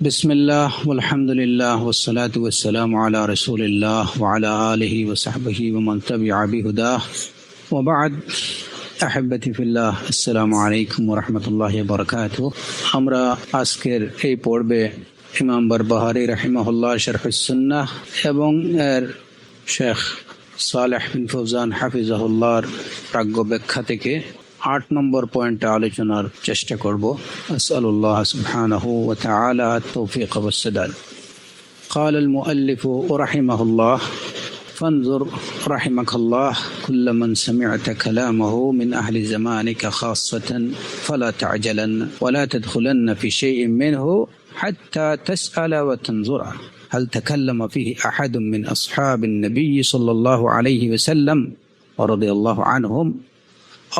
বিসমিল্লাহ আলহামদুলিল্লাহ ওয়াসসালাতু ওয়াসসালামু আলা রাসূলিল্লাহ ওয়া আলা আলিহি ওয়া সাহবিহি ওয়া মান তাবিআ বিহুদাহ ওয়া বা'দ। আহিব্বতি ফিল্লাহ, আসসালামু আলাইকুম ওয়া রাহমাতুল্লাহি ওয়া বারাকাতুহু। আমরা আজকের এই পর্বে ইমাম বারবাহারী রাহিমাহুল্লাহ শারহুস সুন্নাহ এবং এর শেখ সালেহ বিন ফৌজান হাফিজাহুল্লাহর প্রাজ্ঞ ব্যাখ্যা থেকে 8 নম্বর পয়েন্টে আলোচনার চেষ্টা করব। আসআলুল্লাহ সুবহানাহু ওয়া তাআলা আত-তাওফীক ওয়াস সাদাদ। قال المؤلف رحمه الله: فانظر رحمك الله كل من سمعت كلامه من أهل زمانك خاصة فلا تعجلن ولا تدخلن في شيء منه حتى تسأل وتنظر هل تكلم فيه أحد من أصحاب النبي صلى الله عليه وسلم ورضي الله عنهم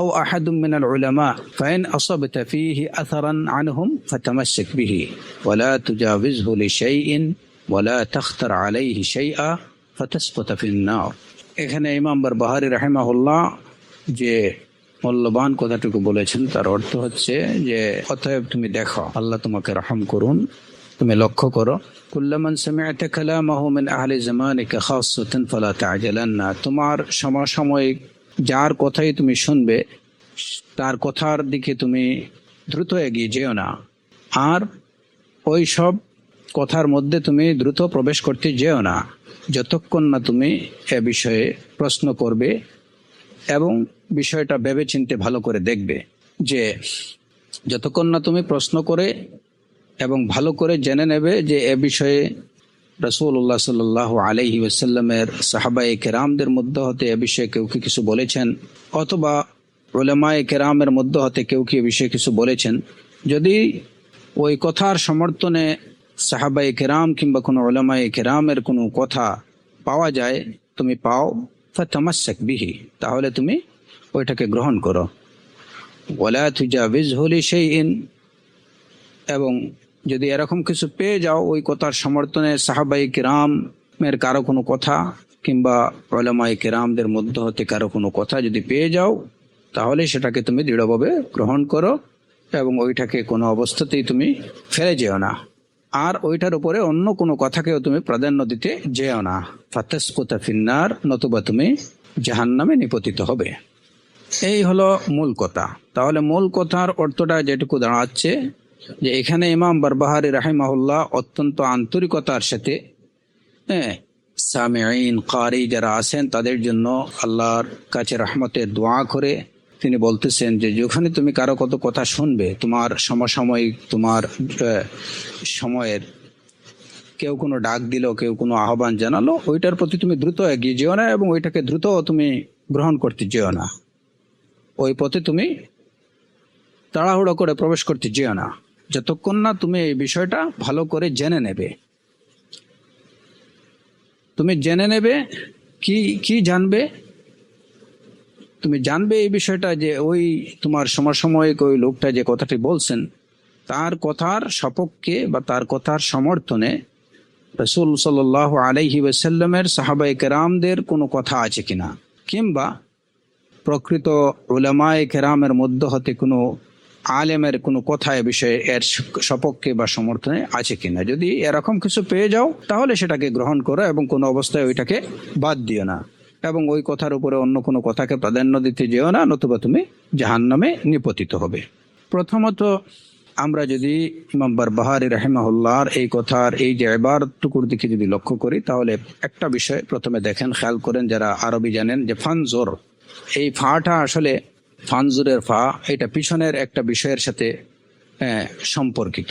أو أحد من العلماء، فإن أصبت فيه أثرا عنهم فتمسك به ولا تجاوزه لشيء ولا تختر عليه شيئا فتسقط في النار। এখানে ইমাম বারবাহারী রাহিমাহুল্লাহ যে মূল্যবান কথাটুকু বলেছেন তার অর্থ হচ্ছে যে অতএব তুমি দেখো, আল্লাহ তোমাকে রহম করুন, তুমি লক্ষ্য করো, কুল্লামান সামি'তা কালামাহু মিন আহলি জামানিকা খাসসাতান ফালা তা'জালান্না, তোমার সমসাময়িক যার কথাই তুমি শুনবে তার কথার দিকে তুমি দ্রুত এগিয়ে যেও না, আর ওই সব কথার মধ্যে তুমি দ্রুত প্রবেশ করতে যেও না যতক্ষণ না তুমি এ বিষয়ে প্রশ্ন করবে এবং বিষয়টা ভেবে চিন্তে ভালো করে দেখবে। যে যতক্ষণ না তুমি প্রশ্ন করে এবং ভালো করে জেনে নেবে যে এ বিষয়ে রাসূলুল্লাহ সাল্লাল্লাহু আলাইহি ওয়াসাল্লামের সাহাবায়ে কেরামদের মধ্য হতে এ বিষয়ে কেউ কি কিছু বলেছেন, অথবা উলামায়ে কেরামের মধ্য হতে কেউ কি এ বিষয়ে কিছু বলেছেন। যদি ওই কথার সমর্থনে সাহাবায়ে কেরাম কিংবা কোনো উলামায়ে কেরামের কোনো কথা পাওয়া যায়, তুমি পাও, ফাতামাসসাক বিহি, তাহলে তুমি ওইটাকে গ্রহণ করো। ওয়ালা তুজাবিজহু লিশাইইন, এবং যদি এরকম কিছু পেয়ে যাও ওই কথার সমর্থনে সাহাবায়ে কেরামের কারো কোনো কথা কিংবা উলামায়ে কেরামদের মধ্য হতে কারো কোনো কথা যদি পেয়ে যাও, তাহলে সেটাকে তুমি দৃঢ়ভাবে গ্রহণ করো এবং ওইটাকে কোনো অবস্থাতেই তুমি ফেলে যেও না, আর ওইটার উপরে অন্য কোনো কথাকেও তুমি প্রাধান্য দিতে যেও না। ফাতাসকুতা ফিন্নার, নতুবা তুমি জাহান্নামে নিপতিত হবে। এই হলো মূল কথা। তাহলে মূল কথার অর্থটা যেটুকু দাঁড়াচ্ছে যে এখানে ইমাম বারবাহারী রাহিমাহুল্লাহ অত্যন্ত আন্তরিকতার সাথে সামিঈন কারি যারা আছেন তাদের জন্য আল্লাহর কাছে রহমতের দোয়া করে তিনি বলতেছেন যে যখন তুমি কারো কত কথা শুনবে, তোমার সমসাময়িক তোমার সময়ের কেউ কোনো ডাক দিল, কেউ কোনো আহ্বান জানালো, ওইটার প্রতি তুমি দ্রুত এগিয়ে যেও না এবং ওইটাকে দ্রুত তুমি গ্রহণ করতে যেও না, ওই পথে তুমি তাড়াহুড়ো করে প্রবেশ করতে যেও না যতক্ষণ না তুমি এই বিষয়টা ভালো করে জেনে নেবে। তুমি জেনে নেবে কি জানবে? তুমি জানবে এই বিষয়টা যে ওই তোমার সমসাময়িক ওই লোকটা যে কথাটি বলছেন তার কথার সপক্ষে বা তার কথার সমর্থনে রাসূল সাল্লাল্লাহু আলাইহি ওয়াসাল্লামের সাহাবায়ে কেরামদের কোনো কথা আছে কিনা, কিংবা প্রকৃত উলামায়ে কেরামের মধ্য হতে কোনো আলেমের কোনো কথা এ বিষয়ে এর সপক্ষে বা সমর্থনে আছে কিনা। যদি এরকম কিছু পেয়ে যাও তাহলে সেটাকে গ্রহণ করো এবং কোনো অবস্থায় ওইটাকে বাদ দিও না এবং ওই কথার উপরে অন্য কোনো কথাকে প্রাধান্য দিতে যেও না, নতুবা তুমি জাহান্নামে নিপতিত হবে। প্রথমত আমরা যদি ইমাম বারবাহারী রাহিমাহুল্লাহর এই কথার এই যে ইবারতটুকুর দিকে যদি লক্ষ্য করি, তাহলে একটা বিষয় প্রথমে দেখেন, খেয়াল করেন যারা আরবি জানেন, যে ফানজুর, এই ফাটা আসলে ফানজুরের ফা, এটা পিছনের একটা বিষয়ের সাথে সম্পর্কিত।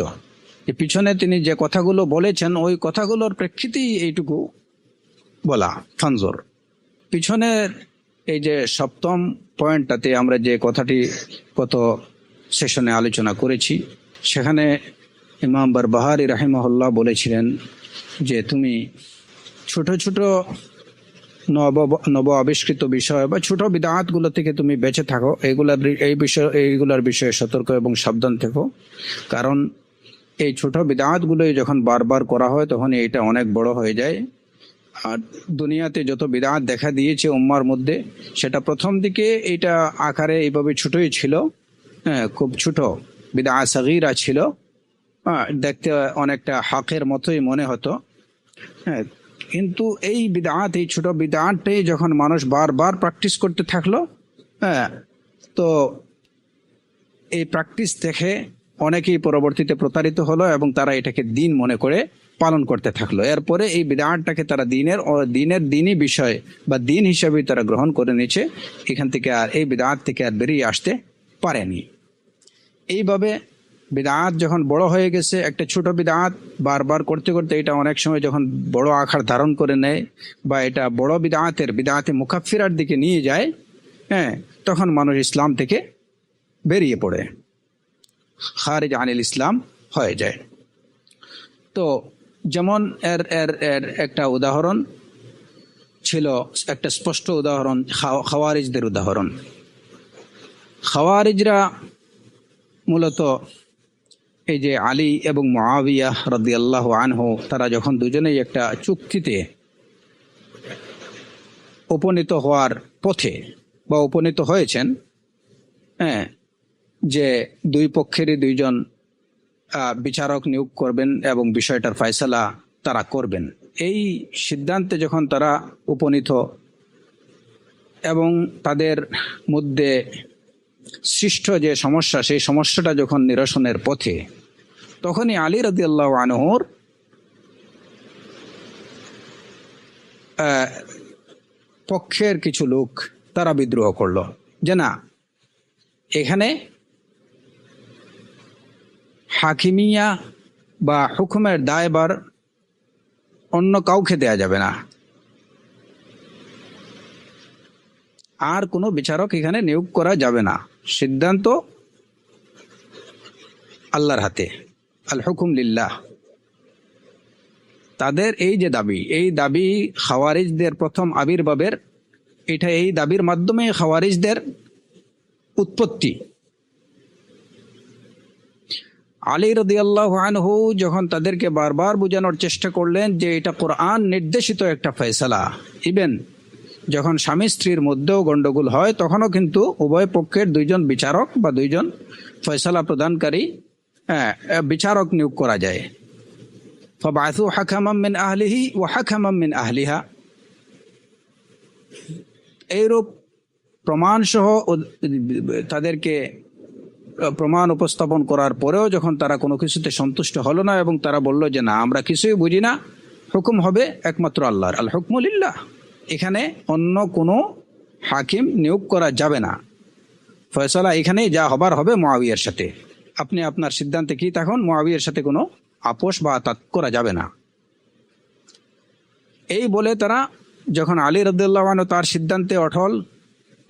এই পিছনে তিনি যে কথাগুলো বলেছেন ওই কথাগুলোর প্রেক্ষিতেই এইটুকু বলা ফানজুর। পিছনের এই যে সপ্তম পয়েন্টটাতে আমরা যে কথাটি গত সেশনে আলোচনা করেছি, সেখানে ইমাম বারবাহারী রাহিমাহুল্লাহ বলেছিলেন যে তুমি ছোট ছোট নব আবিষ্কৃত বিষয় বা ছোট বিদআতগুলো থেকে তুমি বেঁচে থাকো, এইগুলার বিষয়ে সতর্ক এবং সাবধান থেকো, কারণ এই ছোট বিদআতগুলোই যখন বারবার করা হয় তখন এটা অনেক বড় হয়ে যায়। আর দুনিয়াতে যত বিদআত দেখা দিয়েছে উম্মার মধ্যে, সেটা প্রথম দিকে এটা আকারে এইভাবে ছোটই ছিল, খুব ছোট বিদআত সাগীরা ছিল, দেখতে অনেকটা হকের মতোই মনে হতো। হ্যাঁ, কিন্তু এই বিদআত, এই ছোট বিদআতটাই যখন মানুষ বারবার প্র্যাকটিস করতে থাকলো, হ্যাঁ, তো এই প্র্যাকটিস দেখে অনেকেই পরবর্তীতে প্রতারিত হলো এবং তারা এটাকে দিন মনে করে পালন করতে থাকলো। এরপরে এই বিদআতটাকে তারা দিনই বিষয় বা দিন হিসাবে তারা গ্রহণ করে নিয়েছে। এখান থেকে আর এই বিদআত থেকে আর বেরিয়ে আসতে পারেনি। এইভাবে বিদআত যখন বড় হয়ে গেছে, একটা ছোট বিদআত বারবার করতে করতে এটা অনেক সময় যখন বড় আকার ধারণ করে নেয় বা এটা বড় বিদআতে মুকাফফিরার দিকে নিয়ে যায়, হ্যাঁ, তখন মানুষ ইসলাম থেকে বেরিয়ে পড়ে, খারিজ আনিল ইসলাম হয়ে যায়। তো যেমন এর এর এর একটা উদাহরণ ছিল, একটা স্পষ্ট উদাহরণ খাওয়ারিজদের উদাহরণ। খাওয়ারিজরা মূলত এই যে আলী এবং মুআবিয়া রাদিয়াল্লাহু আনহু, তারা যখন দুজনেই একটা চুক্তিতে উপনীত হওয়ার পথে বা উপনীত হয়েছেন, হ্যাঁ, যে দুই পক্ষেরই দুইজন বিচারক নিয়োগ করবেন এবং বিষয়টার ফয়সালা তারা করবেন, এই সিদ্ধান্তে যখন তারা উপনীত এবং তাদের মধ্যে সৃষ্ট যে সমস্যা, সেই সমস্যাটা যখন নিরসনের পথে, তখনই আলী রাদিয়াল্লাহু আনহুর পক্ষের কিছু লোক তারা বিদ্রোহ করলো যে না, এখানে হাকিমিয়া বা হুকুমের দায়ভার অন্য কাউকে দেয়া যাবে না, আর কোনো বিচারক এখানে নিয়োগ করা যাবে না, সিদ্ধান্ত আল্লাহর হাতে, আল হুকুম লিল্লাহ। তাদের এই যে দাবি, এই দাবি খাওয়ারিজদের প্রথম আবির্ভাবের, এটা এই দাবির মাধ্যমে খাওয়ারিজদের উৎপত্তি। আলী রাদিয়াল্লাহু আনহু যখন তাদেরকে বারবার বোঝানোর চেষ্টা করলেন যে এটা কোরআন নির্দেশিত একটা ফয়সালা, ইভেন যখন স্বামী স্ত্রীর মধ্যেও গন্ডগোল হয় তখনও কিন্তু উভয় পক্ষের দুইজন বিচারক বা দুইজন ফয়সালা প্রদানকারী বিচারক নিয়োগ করা যায়। ফাবআসু হাকামান মিন আহলিহি ওয়া হাকামান মিন আহলিহা, এইরূপ প্রমাণ সহ তাদেরকে প্রমাণ উপস্থাপন করার পরেও যখন তারা কোনো কিছুতে সন্তুষ্ট হলো না এবং তারা বলল যে না, আমরা কিছুই বুঝি না, হুকুম হবে একমাত্র আল্লাহর, আল হুকমু লিল্লাহ, এখানে অন্য কোনো হাকিম নিয়োগ করা যাবে না, ফয়সালা এখানেই যা হবার হবে মুআবিয়ার সাথে, আপনি আপনার সিদ্ধান্তে কি তখন মুআবিয়ার সাথে কোনো আপোষ বা আতাত করা যাবে না। এই বলে তারা যখন আলী রাদিয়াল্লাহু আনহু তার সিদ্ধান্তে অটল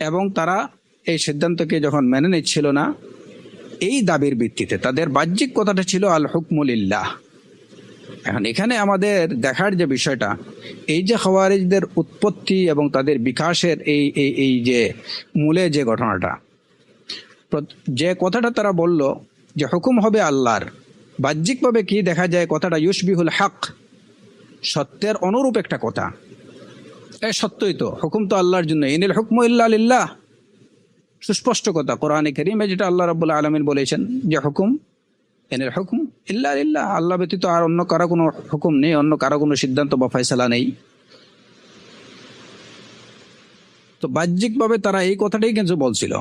এবং তারা এই সিদ্ধান্তকে যখন মেনে নিচ্ছিল না, এই দাবির ভিত্তিতে তাদের বাহ্যিক কথাটা ছিল আল হুকমু লিল্লাহ। এখন এখানে আমাদের দেখার যে বিষয়টা, এই যে খাওয়ারিজদের উৎপত্তি এবং তাদের বিকাশের এই এই এই যে মূলে যে ঘটনাটা, যে কথাটা তারা বলল যে হুকুম হবে আল্লাহর, বাহ্যিকভাবে কি দেখা যায়, কথাটা ইউশবিহুল হক, সত্যের অনুরূপ একটা কথা। সত্যই তো, হুকুম তো আল্লাহর জন্য, ইনিল হুকমু ইল্লা লিল্লাহ, সুস্পষ্ট কথা কোরআনে কারীমে যেটা আল্লাহ রাব্বুল আলামিন বলেছেন যে হুকুম, ইনিল হুকম ইল্লা লিল্লাহ, আল্লাহ ব্যতীত আর অন্য কারো কোনো হুকুম নেই, অন্য কারো কোনো সিদ্ধান্ত বা ফয়সালা নেই। তো বাহ্যিকভাবে তারা এই কথাটাই কিন্তু বলছিল,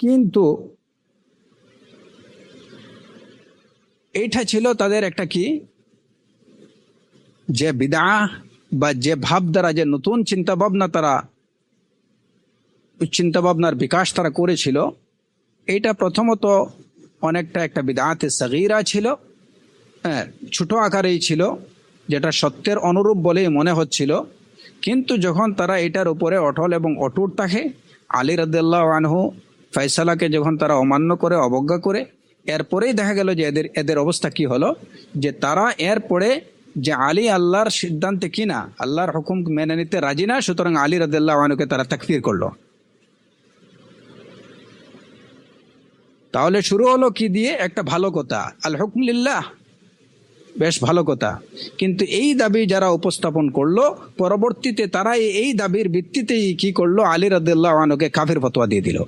কিন্তু এইটা ছিল তাদের একটা কি, যে বিদআহ বা যে ভাবধারা, যে নতুন চিন্তাভাবনা, তারা চিন্তাভাবনার বিকাশ তারা করেছিল, এইটা প্রথমত অনেকটা একটা বিদআতে সগীরা ছিল, হ্যাঁ, ছোট আকারেই ছিল, যেটা সত্যের অনুরূপ বলেই মনে হচ্ছিল। কিন্তু যখন তারা এটার উপরে অটল এবং অটুট থাকে, আলী রাদিয়াল্লাহু আনহু ফয়সালাকে যখন তারা অমান্য করে, অবজ্ঞা করে, এরপরেই দেখা গেল যে এদের অবস্থা কি হলো, যে তারা এরপরে যে আলী আল্লাহর সিদ্ধান্তে কিনা, আল্লাহর হুকুম মেনে নিতে রাজি না, সুতরাং আলী রাদিয়াল্লাহু আনহুকে তারা তাকফির করলো। তাহলে শুরু হলো কি দিয়ে, একটা ভালো কথা, আল হুকম লিল্লাহ, বেশ ভালো কথা, কিন্তু এই দাবি যারা উপস্থাপন করলো পরবর্তীতে তারা এই দাবির ভিত্তিতেই কি করলো, আলী রাদিয়াল্লাহু আনহুকে কাফির ফতোয়া দিয়ে দিল।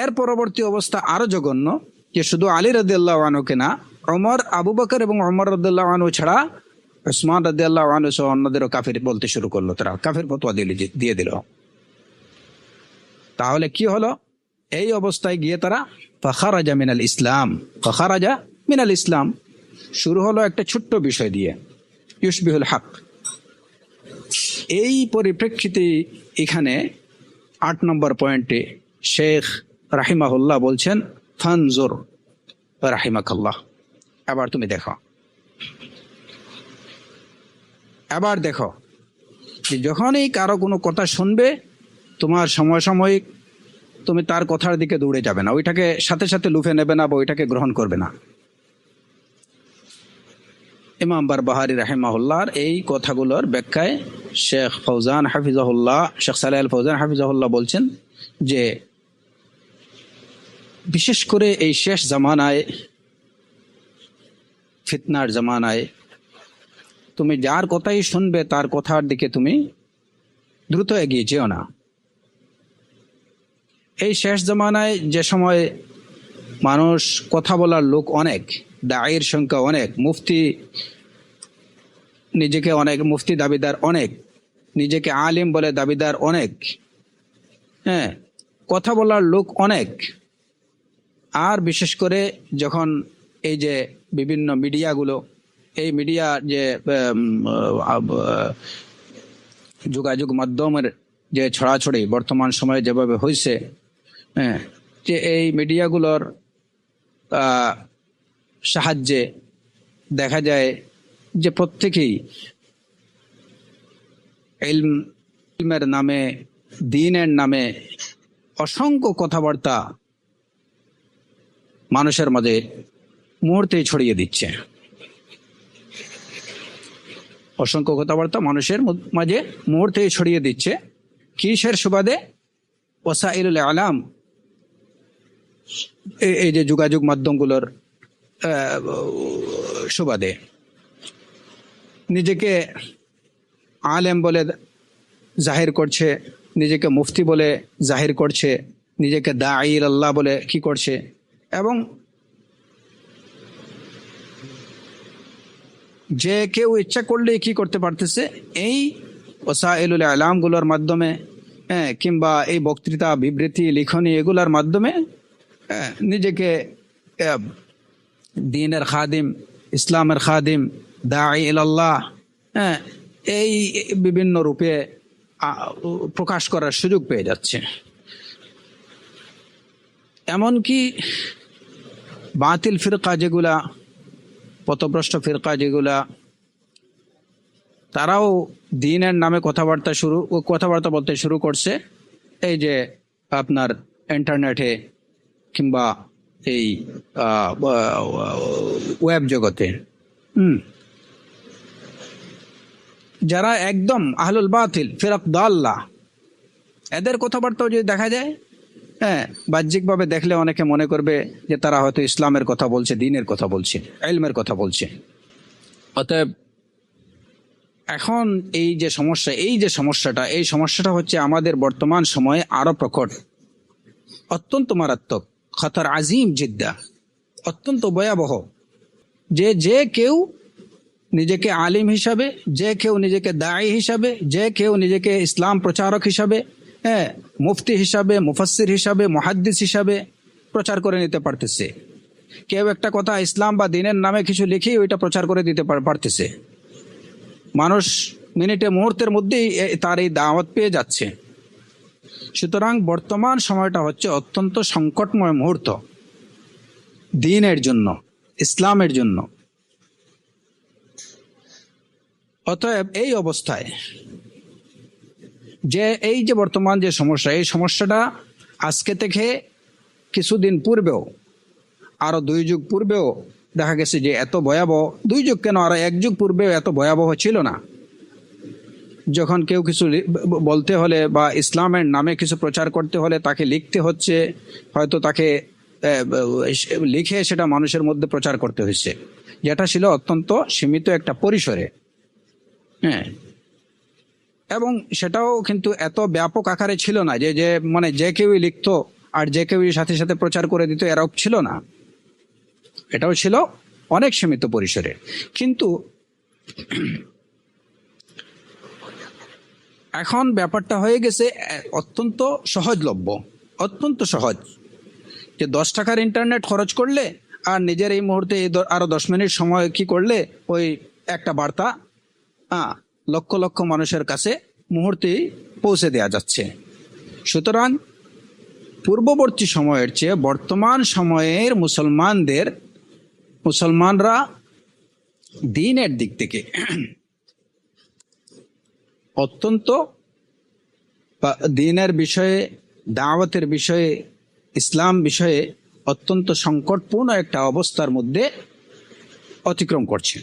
এর পরবর্তী অবস্থা আরো জঘন্য, যে শুধু আলী রাদিয়াল্লাহু আনহুকে না, ওমর, আবু বকর এবং ওমর রাদিয়াল্লাহু আনহু ছাড়া উসমান রাদিয়াল্লাহু আনহু সহ অন্যদেরও কাফির বলতে শুরু করলো, তারা কাফির ফতোয়া দিয়ে দিল। তাহলে কি হলো? এই অবস্থায় গিয়ে তারা ফাখারাজা মিনাল ইসলাম, ফাখারাজা মিনাল ইসলাম। শুরু হলো একটা ছোট্ট বিষয় দিয়ে, ইউশবিহুল হক। এই পরিপ্রেক্ষিতে এখানে 8 নম্বর পয়েন্টে শেখ রাহিমাহুল্লাহ বলছেন, ফানজুর রাহিমাকাল্লাহ, এবার তুমি দেখো, এবার দেখো যে যখনই কারো কোনো কথা শুনবে, তোমার সমসাময়িক তুমি তার কথার দিকে দৌড়ে যাবে না, ওইটাকে সাথে সাথে লুফে নেবে না বা ওইটাকে গ্রহণ করবে না। ইমাম বারবাহারি রাহিমাহুল্লাহর এই কথাগুলোর ব্যাখ্যায় শেখ ফৌজান হাফিজাহুল্লাহ, শেখ সালেহ আল ফৌজান হাফিজাহুল্লাহ বলছেন যে বিশেষ করে এই শেষ জামানায়, ফিতনার জামানায়, তুমি যার কথাই শুনবে তার কথার দিকে তুমি দ্রুত এগিয়ে যেও না। এই শেষ জামানায় যে সময় মানুষ কথা বলার লোক অনেক, দায়ের সংখ্যা অনেক, মুফতি নিজেকে অনেক মুফতি দাবিদার অনেক, নিজেকে আলিম বলে দাবিদার অনেক, হ্যাঁ, কথা বলার লোক অনেক। আর বিশেষ করে যখন এই যে বিভিন্ন মিডিয়াগুলো, এই মিডিয়া যে যোগাযোগ মাধ্যমের যে ছড়াছড়ি বর্তমান সময়ে যেভাবে হয়েছে, হ্যাঁ, যে এই মিডিয়াগুলোর সাহায্যে দেখা যায় যে প্রত্যেকেই ইলমের নামে, দ্বীনের নামে অসংখ্য কথাবার্তা মানুষের মাঝে মুহূর্তেই ছড়িয়ে দিচ্ছে, অসংখ্য কথাবার্তা মানুষের মাঝে মুহূর্তেই ছড়িয়ে দিচ্ছে। কিসের সুবাদে? ওয়াসাইলুল আলাম, এই যে যোগাযোগ মাধ্যমগুলোর সুবাদে। নিজেকে আলেম বলে জাহির করছে, নিজেকে মুফতি বলে জাহির করছে, নিজেকে দাঈ আল্লাহ বলে কি করছে, এবং যে কেউ ইচ্ছা করলে কি করতে পারতেছে, এই ওয়াসাইলুল আলামগুলোর মাধ্যমে, হ্যাঁ, কিংবা এই বক্তৃতা, বিবৃতি, লিখনী, এগুলার মাধ্যমে নিজেকে দ্বীনের খাদিম, ইসলামের খাদিম, দাঈ ইলাল্লাহ, হ্যাঁ, এই বিভিন্ন রূপে প্রকাশ করার সুযোগ পেয়ে যাচ্ছে। এমনকি বাতিল ফিরকা যেগুলা, পথভ্রষ্ট ফিরকা যেগুলা, তারাও দ্বীনের নামে কথাবার্তা বলতে শুরু করছে এই যে আপনার ইন্টারনেটে কিংবা এই ওয়েব জগতে। যারা একদম আহলুল বাতিল, ফিরক দাল্লাহ, এদের কথাবার্তাও যদি দেখা যায়, হ্যাঁ, বাহ্যিকভাবে দেখলে অনেকে মনে করবে যে তারা হয়তো ইসলামের কথা বলছে, দ্বীনের কথা বলছে, ইলমের কথা বলছে। অতএব এখন এই যে সমস্যাটা হচ্ছে আমাদের বর্তমান সময়ে আরো প্রকট, অত্যন্ত মারাত্মক, খতর আজিম জিদ্দা, অত্যন্ত ভয়াবহ। যে কেউ নিজেকে আলিম হিসাবে, যে কেউ নিজেকে দাঈ হিসাবে, যে কেউ নিজেকে ইসলাম প্রচারক হিসাবে, হ্যাঁ, মুফতি হিসাবে, মুফাসসির হিসাবে, মুহাদ্দিস হিসাবে প্রচার করে নিতে পারতেছে। কেউ একটা কথা ইসলাম বা দ্বীনের নামে কিছু লিখেই ওইটা প্রচার করে দিতে পারতেছে। মানুষ মিনিটে, মুহূর্তের মধ্যেই তার এই দাওয়াত পেয়ে যাচ্ছে। সুতরাং বর্তমান সময়টা হচ্ছে অত্যন্ত সংকটময় মুহূর্ত দ্বীনের জন্য, ইসলামের জন্য। অতএব এই অবস্থায় যে এই যে বর্তমান যে সমস্যা, এই সমস্যাটা আজকে থেকে কিছুদিন পূর্বেও, আরো 2 যুগ পূর্বেও দেখা গেছে যে এত ভয়াবহ, 2 যুগ কেন, আরো 1 যুগ পূর্বেও এত ভয়াবহ ছিল না। যখন কেউ কিছু বলতে হলে বা ইসলামের নামে কিছু প্রচার করতে হলে তাকে লিখতে হচ্ছে, হয়তো তাকে লিখে সেটা মানুষের মধ্যে প্রচার করতে হচ্ছে, যেটা ছিল অত্যন্ত সীমিত একটা পরিসরে, হ্যাঁ, এবং সেটাও কিন্তু এত ব্যাপক আকারে ছিল না যে মানে যে কেউই লিখতো আর যে কেউ সাথে সাথে প্রচার করে দিত, এরাও ছিল না। এটাও ছিল অনেক সীমিত পরিসরে। কিন্তু এখন ব্যাপারটা হয়ে গেছে অত্যন্ত সহজলভ্য, অত্যন্ত সহজ, যে 10 টাকার ইন্টারনেট খরচ করলে আর নিজের এই মুহূর্তে আরো 10 মিনিট সময় কি করলে ওই একটা বার্তা লক্ষ লক্ষ মানুষের কাছে মুহূর্তেই পৌঁছে দেওয়া যাচ্ছে। সুতরাং পূর্ববর্তী সময়ের চেয়ে বর্তমান সময়ের মুসলমানরা দ্বীনের দিক থেকে অত্যন্ত, দ্বীনের বিষয়ে, দাওয়াতের বিষয়ে, ইসলাম বিষয়ে অত্যন্ত সংকটপূর্ণ একটা অবস্থার মধ্যে অতিক্রম করছে।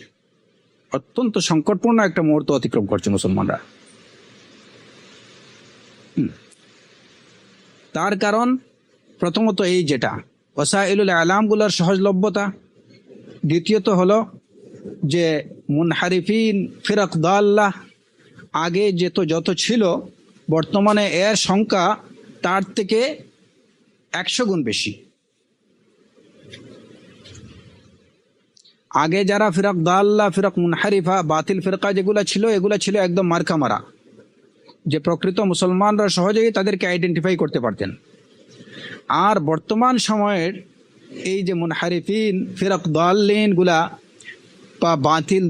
অত্যন্ত সংকটপূর্ণ একটা মুহূর্ত অতিক্রম করছে মুসলমানরা। তার কারণ প্রথমত এই যেটা ওয়াসাইলুল আলামগুলোর সহজলভ্যতা, দ্বিতীয়ত হলো যে মুনহারিফিন ফিরাক দাল্লাহ আগে যত ছিল, বর্তমানে এর সংখ্যা তার থেকে 100 গুণ বেশি। আগে যারা ফিরাক দাল্লাহ, ফিরাক মুনহারিফা, বাতিল ফিরকা যেগুলো ছিল, এগুলা ছিল একদম মার্কা মারা, যে প্রকৃত মুসলমানরা সহজেই তাদেরকে আইডেন্টিফাই করতে পারতেন। আর বর্তমান সময়ের এই যে মুনহারিফিন ফিরাক দাল্লিন গুলা বা বাতিল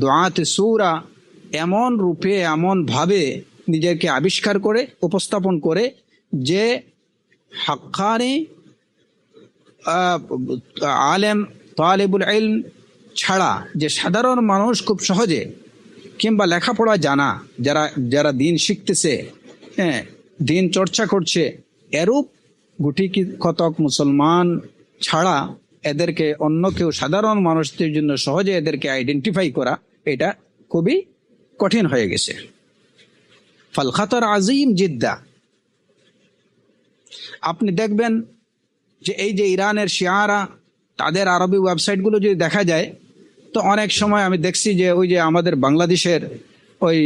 দুআত সূরা এমন রূপে, এমন ভাবে নিজেকে আবিষ্কার করে উপস্থাপন করে যে হাক্কানি আলেম তালিবুল ইলম ছাড়া যে সাধারণ মানুষ খুব সহজে, কিংবা লেখাপড়া জানা যারা দিন শিখতেছে, দিন চর্চা করছে, এরূপ গুটি কতক মুসলমান ছাড়া এদেরকে অন্য কেউ, সাধারণ মানুষদের জন্য সহজে এদেরকে আইডেন্টিফাই করা এটা খুবই কঠিন হয়ে গেছে। ফাল খাতার আজিম জিদ্দা। আপনি দেখবেন যে এই যে ইরানের শিয়ারা, তাদের আরবি ওয়েবসাইটগুলো যদি দেখা যায়, তো অনেক সময় আমি দেখছি যে ওই যে আমাদের বাংলাদেশের ওই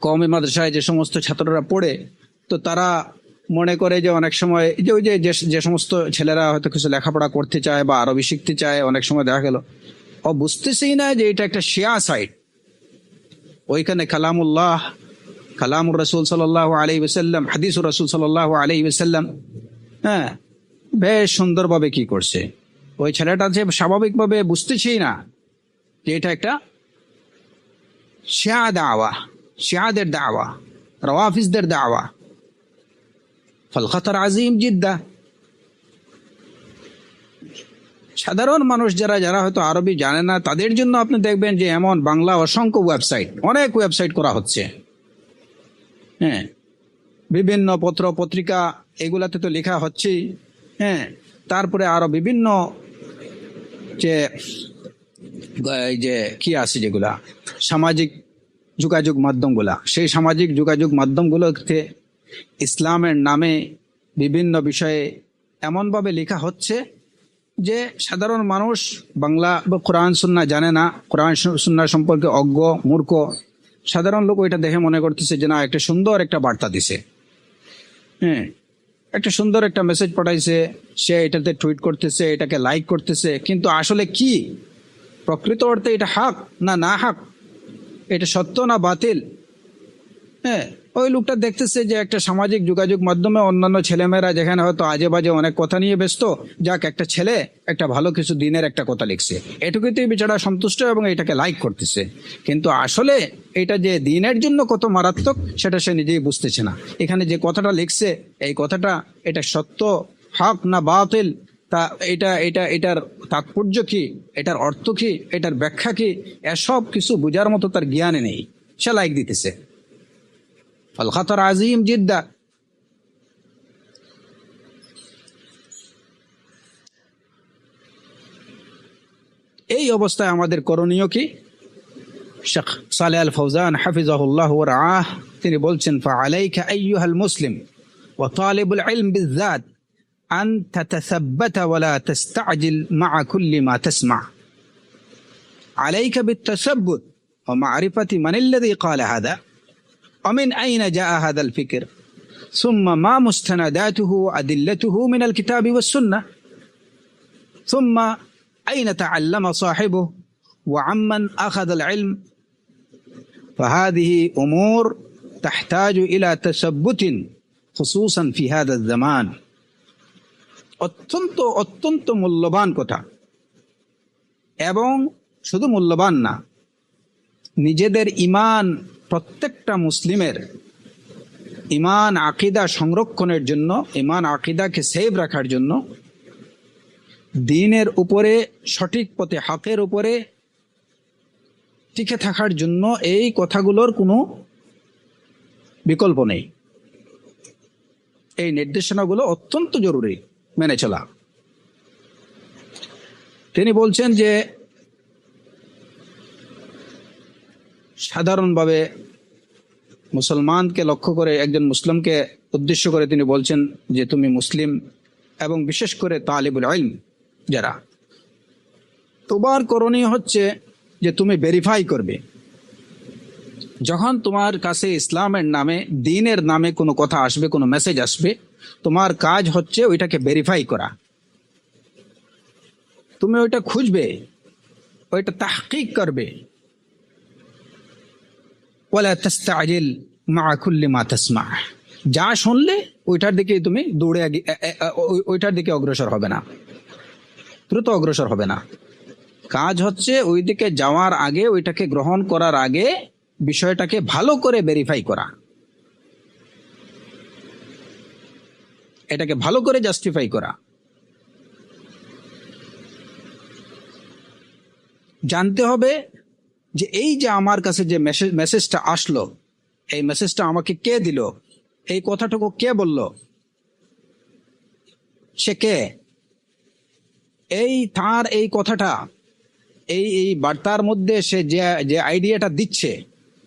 কওমি মাদ্রাসায় যে সমস্ত ছাত্ররা পড়ে, তো তারা মনে করে যে অনেক সময় যে ওই যে সমস্ত ছেলেরা হয়তো কিছু লেখাপড়া করতে চায় বা আরবি শিখতে চায়, অনেক সময় দেখা গেল ও বুঝতেছেই না যে এটা একটা শিয়া সাইট। ওইখানে কালামুল্লাহ, কালামুর রাসূল সাল্লাল্লাহু আলাইহি ওয়াসাল্লাম, হাদিসুর রাসূল সাল্লাল্লাহু আলাইহি ওয়াসাল্লাম বেশ সুন্দরভাবে কি করছে। ওই ছেলেটা যে স্বাভাবিকভাবে বুঝতেছেই না যে এটা একটা শিয়া দাওয়া, শিয়াদের দাওয়া, রাওয়াফিজদের দাওয়া। ফাল খাতার আজিম জিদ্দা। সাধারণ মানুষ যারা হয়তো আরবি জানে না, তাদের জন্য আপনি দেখবেন যে এমন বাংলা অসংখ্য ওয়েবসাইট, অনেক ওয়েবসাইট করা হচ্ছে। বিভিন্ন পত্র পত্রিকা এগুলাতে তো লেখা হচ্ছেই। তারপরে আরো বিভিন্ন যে কি আছে যেগুলা সামাজিক যোগাযোগ মাধ্যমগুলা, সেই সামাজিক যোগাযোগ মাধ্যমগুলোতে ইসলামের নামে বিভিন্ন বিষয়ে এমনভাবে লেখা হচ্ছে যে সাধারণ মানুষ বাংলা বা কোরআন সুন্নাহ জানে না, কোরআন সুন্নাহ সম্পর্কে অজ্ঞ মূর্খ সাধারণ লোক ওইটা দেখে মনে করতেছে যে না, একটা সুন্দর একটা বার্তা দিছে, একটা সুন্দর একটা মেসেজ পাঠাইছে, সে এটাতে টুইট করতেছে, এটাকে লাইক করতেছে। কিন্তু আসলে কি প্রকৃত অর্থে এটা হক না হক, এটা সত্য না বাতিল? ওই লোকটা দেখতেছে যে একটা সামাজিক যোগাযোগ মাধ্যমে অন্যান্য ছেলেমেয়েরা যেখানে হয়তো আজে বাজে অনেক কথা নিয়ে ব্যস্ত, যাক একটা ছেলে একটা ভালো কিছু দিনের একটা কথা লিখছে, এটুকুতেই বেচারা সন্তুষ্ট এবং এটাকে লাইক করতেছে। কিন্তু আসলে এটা যে দিনের জন্য কত মারাত্মক সেটা সে নিজেই বুঝতেছে না। এখানে যে কথাটা লিখছে, এই কথাটা এটা সত্য, হক না বাতিল, তা এটার তাৎপর্য কি, এটার অর্থ কি, এটার ব্যাখ্যা কি, এসব কিছু বোঝার মতো তার জ্ঞানে নেই, সে লাইক দিতেছে। ফাল খাতার আজিম জিদ্দা। এই অবস্থায় আমাদের করণীয় কি? শেখ সালেহ আল ফৌজান হাফিজাহুল্লাহ ওয়া রাআহ তিনি বলছেন, ফাআলাইকা আইয়ুহাল মুসলিম ওয়া তালিবুল ইলম বিযাত আন তাতাসাব্বাতা ওয়া লা তাস্তাজিল মা'a কুল্লি মা তাসমা। আলাইকা বিত্তাসাব্বুত ওয়া মা'রিফাতি মান আল্লাযী ক্বালা হাযা ومن أين جاء هذا الفكر ثم ما مستنداته أدلته من الكتاب والسنة ثم أين تعلم صاحبه وعمن أخذ العلم فهذه أمور تحتاج إلى تثبت خصوصا في هذا الزمان অত্যন্ত অত্যন্ত মূল্যবান কথা এবং শুধু মূল্যবান না নিজেদের ঈমান প্রত্যেকটা মুসলিমের ঈমান আকীদা সংরক্ষণের জন্য ঈমান আকীদাকে সেভ রাখার জন্য দ্বীনের উপরে সঠিক পথে হকের উপরে টিকে থাকার জন্য এই কথাগুলোর কোনো বিকল্প নেই এই নির্দেশনাগুলো অত্যন্ত জরুরি মেনে চলা তিনি বলছেন যে সাধারণভাবে মুসলমানকে লক্ষ্য করে একজন মুসলিমকে উদ্দেশ্য করে তিনি বলছেন যে তুমি মুসলিম এবং বিশেষ করে তালিবুল ইলম যারা তোমার করণীয় হচ্ছে যে তুমি ভেরিফাই করবে যখন তোমার কাছে ইসলামের নামে দ্বীনের নামে কোনো কথা আসবে কোনো মেসেজ আসবে তোমার কাজ হচ্ছে ওইটাকে ভেরিফাই করা তুমি ওইটা খুঁজবে ওইটা তাহকিক করবে ওয়ালা তাস্তাজিল মা কুল্লি মা তাসমা যা শুনলে ওইটার দিকে তুমি দৌড়ে ওইটার দিকে অগ্রসর হবে না দ্রুত অগ্রসর হবে না কাজ হচ্ছে ওই দিকে যাওয়ার আগে ওইটাকে গ্রহণ করার আগে বিষয়টাকে ভালো করে ভেরিফাই করা এটাকে ভালো করে জাস্টিফাই করা জানতে হবে যে এই যে আমার কাছে যে মেসেজটা আসলো এই মেসেজটা আমাকে কে দিল এই কথাটুকু কে বলল সে কে তার এই কথাটা এই বার্তার মধ্যে সে যে আইডিয়াটা দিচ্ছে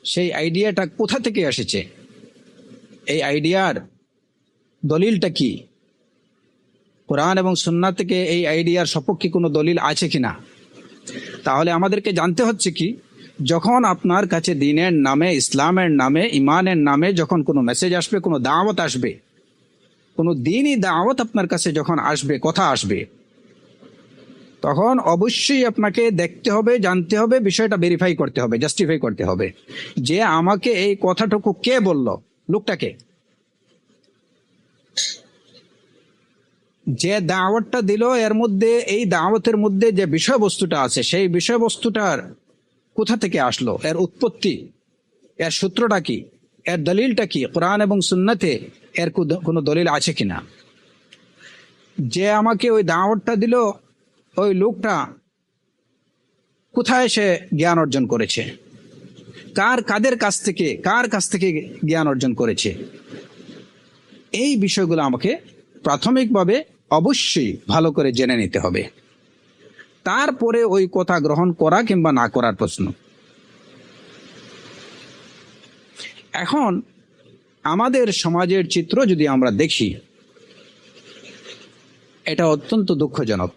সেই আইডিয়াটা কোথা থেকে এসেছে এই আইডিয়ার দলিলটা কি কোরআন এবং সুন্নাহ থেকে এই আইডিয়ার সপক্ষে কোনো দলিল আছে কিনা তাহলে আমাদেরকে জানতে হচ্ছে কি যখন আপনার কাছে দ্বীনের নামে ইসলামের নামে ইমানের নামে যখন কোনো মেসেজ আসবে কোনো দাওয়াত আসবে কোনো দ্বীনি দাওয়াত আপনার কাছে যখন আসবে কথা আসবে তখন অবশ্যই আপনাকে দেখতে হবে জানতে হবে বিষয়টা ভেরিফাই করতে হবে জাস্টিফাই করতে হবে যে আমাকে এই কথাটুকু কে বলল লোকটাকে যে দাওয়াতটা দিল এর মধ্যে এই দাওয়াতের মধ্যে যে বিষয়বস্তুটা আছে সেই বিষয়বস্তুটার কোথা থেকে আসলো এর উৎপত্তি এর সূত্রটা কি এর দলিলটা কি কোরআন এবং সুন্নাতে এর কোনো দলিল আছে কিনা যে আমাকে ওই দাওয়াতটা দিল ওই লোকটা কোথায় সে জ্ঞান অর্জন করেছে কার কাছ থেকে জ্ঞান অর্জন করেছে এই বিষয়গুলো আমাকে প্রাথমিকভাবে অবশ্যই ভালো করে জেনে নিতে হবে তারপরে ওই কথা গ্রহণ করা কিংবা না করার প্রশ্ন এখন আমাদের সমাজের চিত্র যদি আমরা দেখি এটা অত্যন্ত দুঃখজনক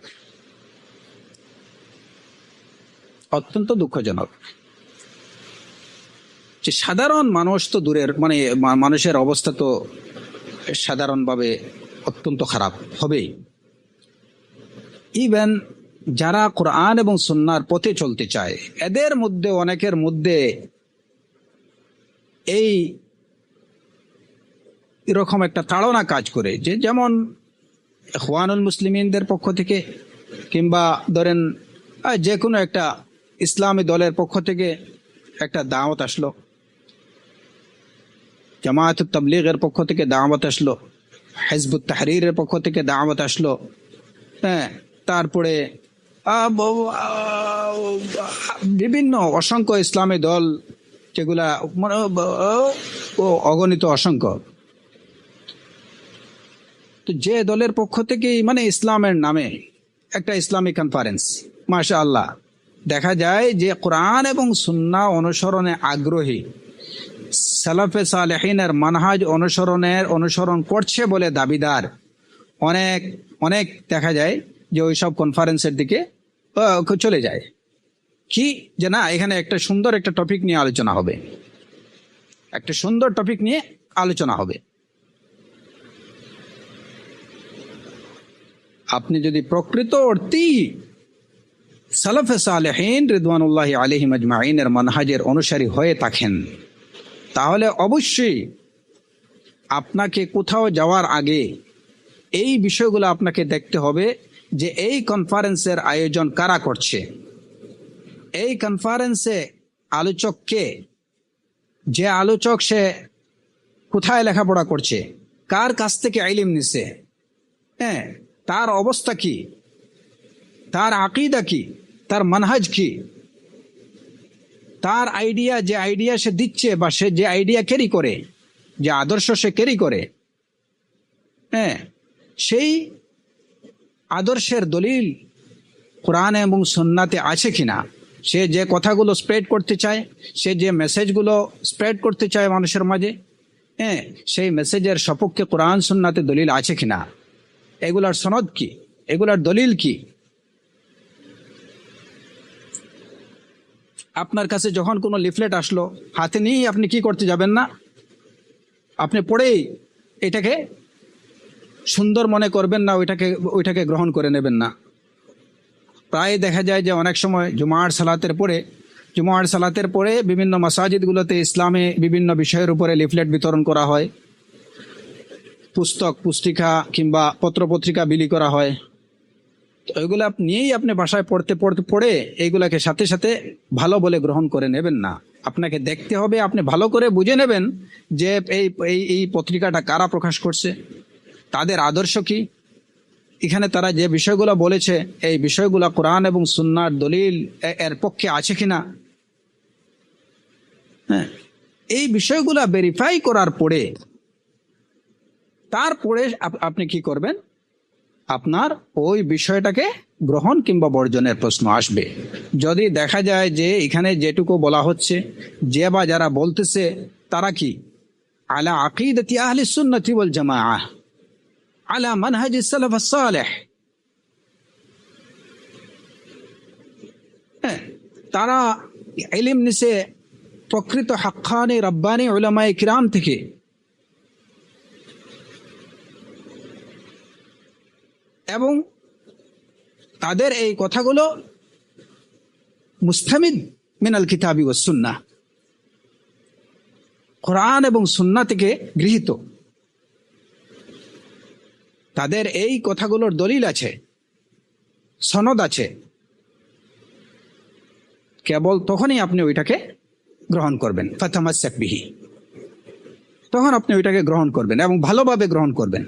যে সাধারণ মানুষ তো দূরের মানে মানুষের অবস্থা তো সাধারণভাবে অত্যন্ত খারাপ হবেই ইভেন যারা কোরআন এবং সুন্নাহর পথে চলতে চায় এদের মধ্যে অনেকের মধ্যে এই এরকম একটা তাড়না কাজ করে যে যেমন ইখওয়ানুল মুসলিমিনদের পক্ষ থেকে কিংবা ধরেন যে কোনো একটা ইসলামী দলের পক্ষ থেকে একটা দাওয়াত আসলো জামায়াতুত তাবলীগের পক্ষ থেকে দাওয়াত আসলো হিজবুত তাহরীরের পক্ষ থেকে দাওয়াত আসলো হ্যাঁ তারপরে বিভিন্ন অসংখ্য ইসলামী দল যেগুলা অগণিত অসংখ্য তো যে দলের পক্ষ থেকে মানে ইসলামের নামে একটা ইসলামিক কনফারেন্স মাশাআল্লাহ দেখা যায় যে কোরআন এবং সুন্নাহ অনুসরণে আগ্রহী সালাফে সালেহিনের মানহাজ অনুসরণ করছে বলে দাবিদার অনেক দেখা যায় যে ওইসব কনফারেন্সের দিকে চলে যায় কি যে না এখানে একটা সুন্দর একটা টপিক নিয়ে আলোচনা হবে আপনি যদি প্রকৃত অর্থেই সালাফে সালেহিন রিদওয়ানুল্লাহি আলাইহিম আজমাইনের মানহাজের অনুসারী হয়ে থাকেন, তাহলে অবশ্যই আপনাকে কোথাও যাওয়ার আগে এই বিষয়গুলো আপনাকে দেখতে হবে যে এই কনফারেন্সের আয়োজন কারা করছে, এই কনফারেন্সে আলোচক কে, যে আলোচক সে কোথায় লেখাপড়া করছে, কার কাছ থেকে ইলম নিছে, হ্যাঁ, তার অবস্থা কি, তার আকীদা কি, তার মানহাজ কি, তার আইডিয়া, যে আইডিয়া সে দিচ্ছে বা সে যে আইডিয়া ক্যারি করে, যে আদর্শ সে ক্যারি করে, হ্যাঁ, সেই আদর্শের দলিল কোরআন এবং সুন্নাতে আছে কিনা, সে যে কথাগুলো স্প্রেড করতে চায়, সে যে মেসেজগুলো স্প্রেড করতে চায় মানুষের মাঝে, হ্যাঁ, সেই মেসেজের সপক্ষে কোরআন সুন্নাতে দলিল আছে কিনা, এগুলার সনদ কি, এগুলার দলিল কি। আপনার কাছে যখন কোনো লিফলেট আসলো হাতে নিয়ে আপনি কি করতে যাবেন না, আপনি পড়েই এটাকে সুন্দর মনে করবেন না, ওইটাকে গ্রহণ করে নেবেন না। প্রায় দেখা যায় যে অনেক সময় জুমার সালাতের পরে বিভিন্ন মাসাজিদগুলোতে ইসলামে বিভিন্ন বিষয়ের উপরে লিফলেট বিতরণ করা হয়, পুস্তক পুস্তিকা কিংবা পত্রপত্রিকা বিলি করা হয়। তো ওইগুলো নিয়েই আপনি বাসায় পড়ে এইগুলাকে সাথে সাথে ভালো বলে গ্রহণ করে নেবেন না। আপনাকে দেখতে হবে, আপনি ভালো করে বুঝে নেবেন যে এই পত্রিকাটা কারা প্রকাশ করছে, তাদের আদর্শ কি, এখানে তারা যে বিষয়গুলো বলেছে এই বিষয়গুলো কোরআন এবং সুন্নাহর দলিল এর পক্ষে আছে কিনা। হ্যাঁ, এই বিষয়গুলো ভেরিফাই করার পরে তারপরে আপনি কি করবেন, আপনার ওই বিষয়টাকে গ্রহণ কিংবা বর্জনের প্রশ্ন আসবে। যদি দেখা যায় যে এখানে যেটুকু বলা হচ্ছে, যে বা যারা বলতেছে তারা কি আলা আকিদাতি আহলি সুন্নতি ওয়াল জামাআহ, আলা মানহাজি সালাফ সালেহ, তারা ইলম নিছে প্রকৃত হাক্কানি রব্বানি উলামায়ে কিরাম থেকে, এবং তাদের এই কথাগুলো মুস্তামিদ মিনাল কিতাবি ওয়াস সুন্নাহ, কোরআন এবং সুন্নাহ থেকে গৃহীত। তাদের এই কথাগুলোর দলিল আছে, সনদ আছে, কেবল তখনই আপনি ওইটাকে গ্রহণ করবেন। ফাতামাসসাক বিহি, তখন আপনি ওইটাকে গ্রহণ করবেন এবং ভালোভাবে গ্রহণ করবেন।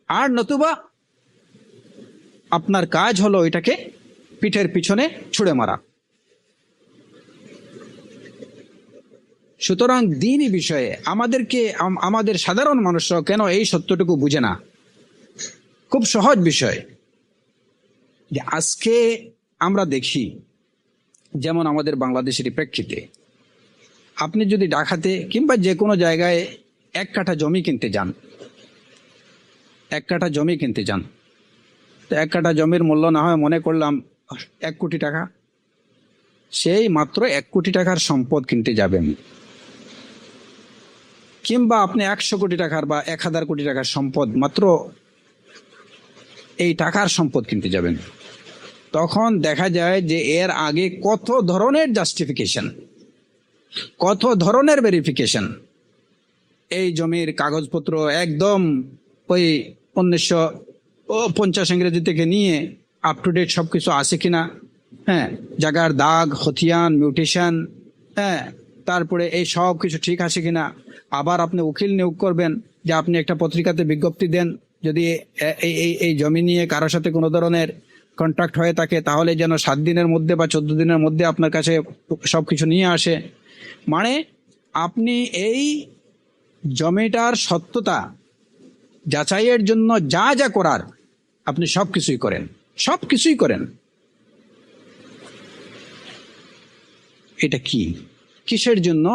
আর নতুবা আপনার কাজ হলো এটাকে পিঠের পিছনে ছুঁড়ে মারা। সুতরাং দ্বীনি বিষয়ে আমাদের সাধারণ মানুষরা কেন এই সত্যটুকু বুঝে না? খুব সহজ বিষয়, যে আজকে আমরা দেখি, যেমন আমাদের বাংলাদেশের প্রেক্ষিতে, আপনি যদি ঢাকাতে কিংবা যে কোনো জায়গায় এক কাঠা জমি কিনতে যান, তো এক কাঠা জমির মূল্য না হয় মনে করলাম 1 কোটি টাকা, সেই মাত্র 1 কোটি টাকার সম্পদ কিনতে যাবেন, কিংবা আপনি 100 কোটি টাকার বা 1000 কোটি টাকার সম্পদ, মাত্র এই টাকার সম্পদ কিনতে যাবেন, তখন দেখা যায় যে এর আগে কত ধরনের জাস্টিফিকেশন, কত ধরনের ভেরিফিকেশন। এই জমির কাগজপত্র একদম ওই 1950 ইংরেজি থেকে নিয়ে আপ টু ডেট সব কিছু আছে কিনা, হ্যাঁ, জায়গার দাগ, খতিয়ান, মিউটেশন, হ্যাঁ, তারপরে এই সব কিছু ঠিক আছে কিনা। আবার আপনি উকিল নিয়োগ করবেন, যে আপনি একটা পত্রিকাতে বিজ্ঞপ্তি দেন, যদি এই জমি নিয়ে কারোর সাথে কোনো ধরনের কন্ট্রাক্ট হয়ে থাকে, তাহলে যেন 7 দিনের মধ্যে বা 14 দিনের মধ্যে আপনার কাছে সব কিছু নিয়ে আসে। মানে আপনি এই জমিটার সত্যতা যাচাইয়ের জন্য যা যা করার আপনি সব কিছুই করেন। এটা কিসের জন্য?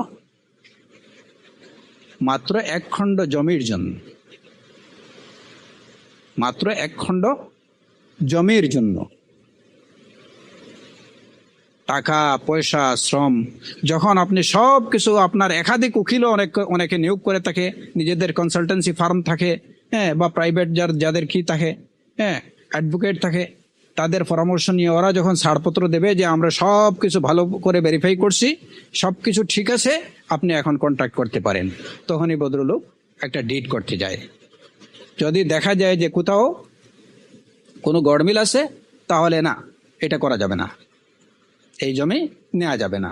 মাত্র 1 খণ্ড জমির জন্য, মাত্র 1 খণ্ড জমির জন্য। টাকা পয়সা শ্রম, যখন আপনি সব কিছু, আপনার একাধিক উকিলও অনেকে নিয়োগ করে থাকে, নিজেদের কনসালটেন্সি ফার্ম থাকে, হ্যাঁ, বা প্রাইভেট যাদের কি থাকে, হ্যাঁ, অ্যাডভোকেট থাকে, তাদের পরামর্শ নিয়ে ওরা যখন ছাড়পত্র দেবে যে আমরা সব কিছু ভালো করে ভেরিফাই করছি, সব কিছু ঠিক আছে, আপনি এখন কন্ট্যাক্ট করতে পারেন, তখনই ভদ্রলোক একটা ডিড করতে যায়। যদি দেখা যায় যে কোথাও কোনো গড়মিল আছে, তাহলে না, এটা করা যাবে না, এই জমি নেওয়া যাবে না।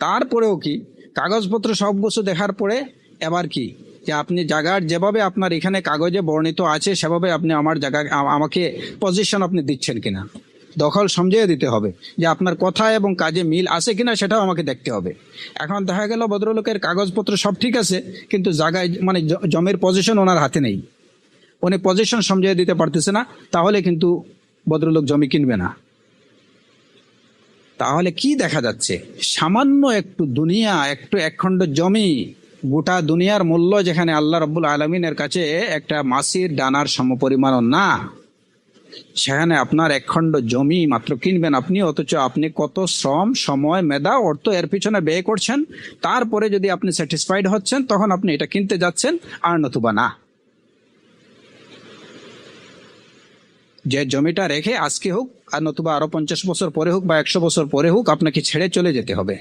তারপরেও কি কাগজপত্র সব কিছু দেখার পরে এবার কি, যে আপনি জায়গার যেভাবে আপনার এখানে কাগজে বর্ণিত আছে সেভাবে আপনি আমার জায়গা আমাকে পজিশন আপনি দিচ্ছেন কিনা, দখল সমঝিয়ে দিতে হবে, যে আপনার কথা এবং কাজে মিল আছে কিনা সেটাও আমাকে দেখতে হবে। এখন দেখা গেল ভদ্রলোকের কাগজপত্র সব ঠিক আছে, কিন্তু জায়গায় মানে জমির পজিশন ওনার হাতে নেই, উনি পজিশন সমঝিয়ে দিতে পারতেছে না, তাহলে কিন্তু ভদ্রলোক জমি কিনবে না। তাহলে কি দেখা যাচ্ছে, সামান্য একটু দুনিয়া, একটু একখণ্ড জমি, গোটা দুনিয়ার মূল্য যেখানে আল্লাহ রাব্বুল আলামিনের কাছে একটা মাছির ডানার সমপরিমাণও না, সেখানে আপনার একখণ্ড জমি মাত্র কিনবেন আপনি, অথচ আপনি কত শ্রম, সময়, মেধা, অর্থ এর পিছনে ব্যয় করছেন, তারপরে যদি আপনি স্যাটিসফাইড হচ্ছেন তখন আপনি এটা কিনতে যাচ্ছেন, আর নতুবা না। যে জমিটা রেখে আজকে হোক আর নতুবা আরো 50 বছর পরে হোক বা 100 বছর পরে হোক আপনাকে ছেড়ে চলে যেতে হবে,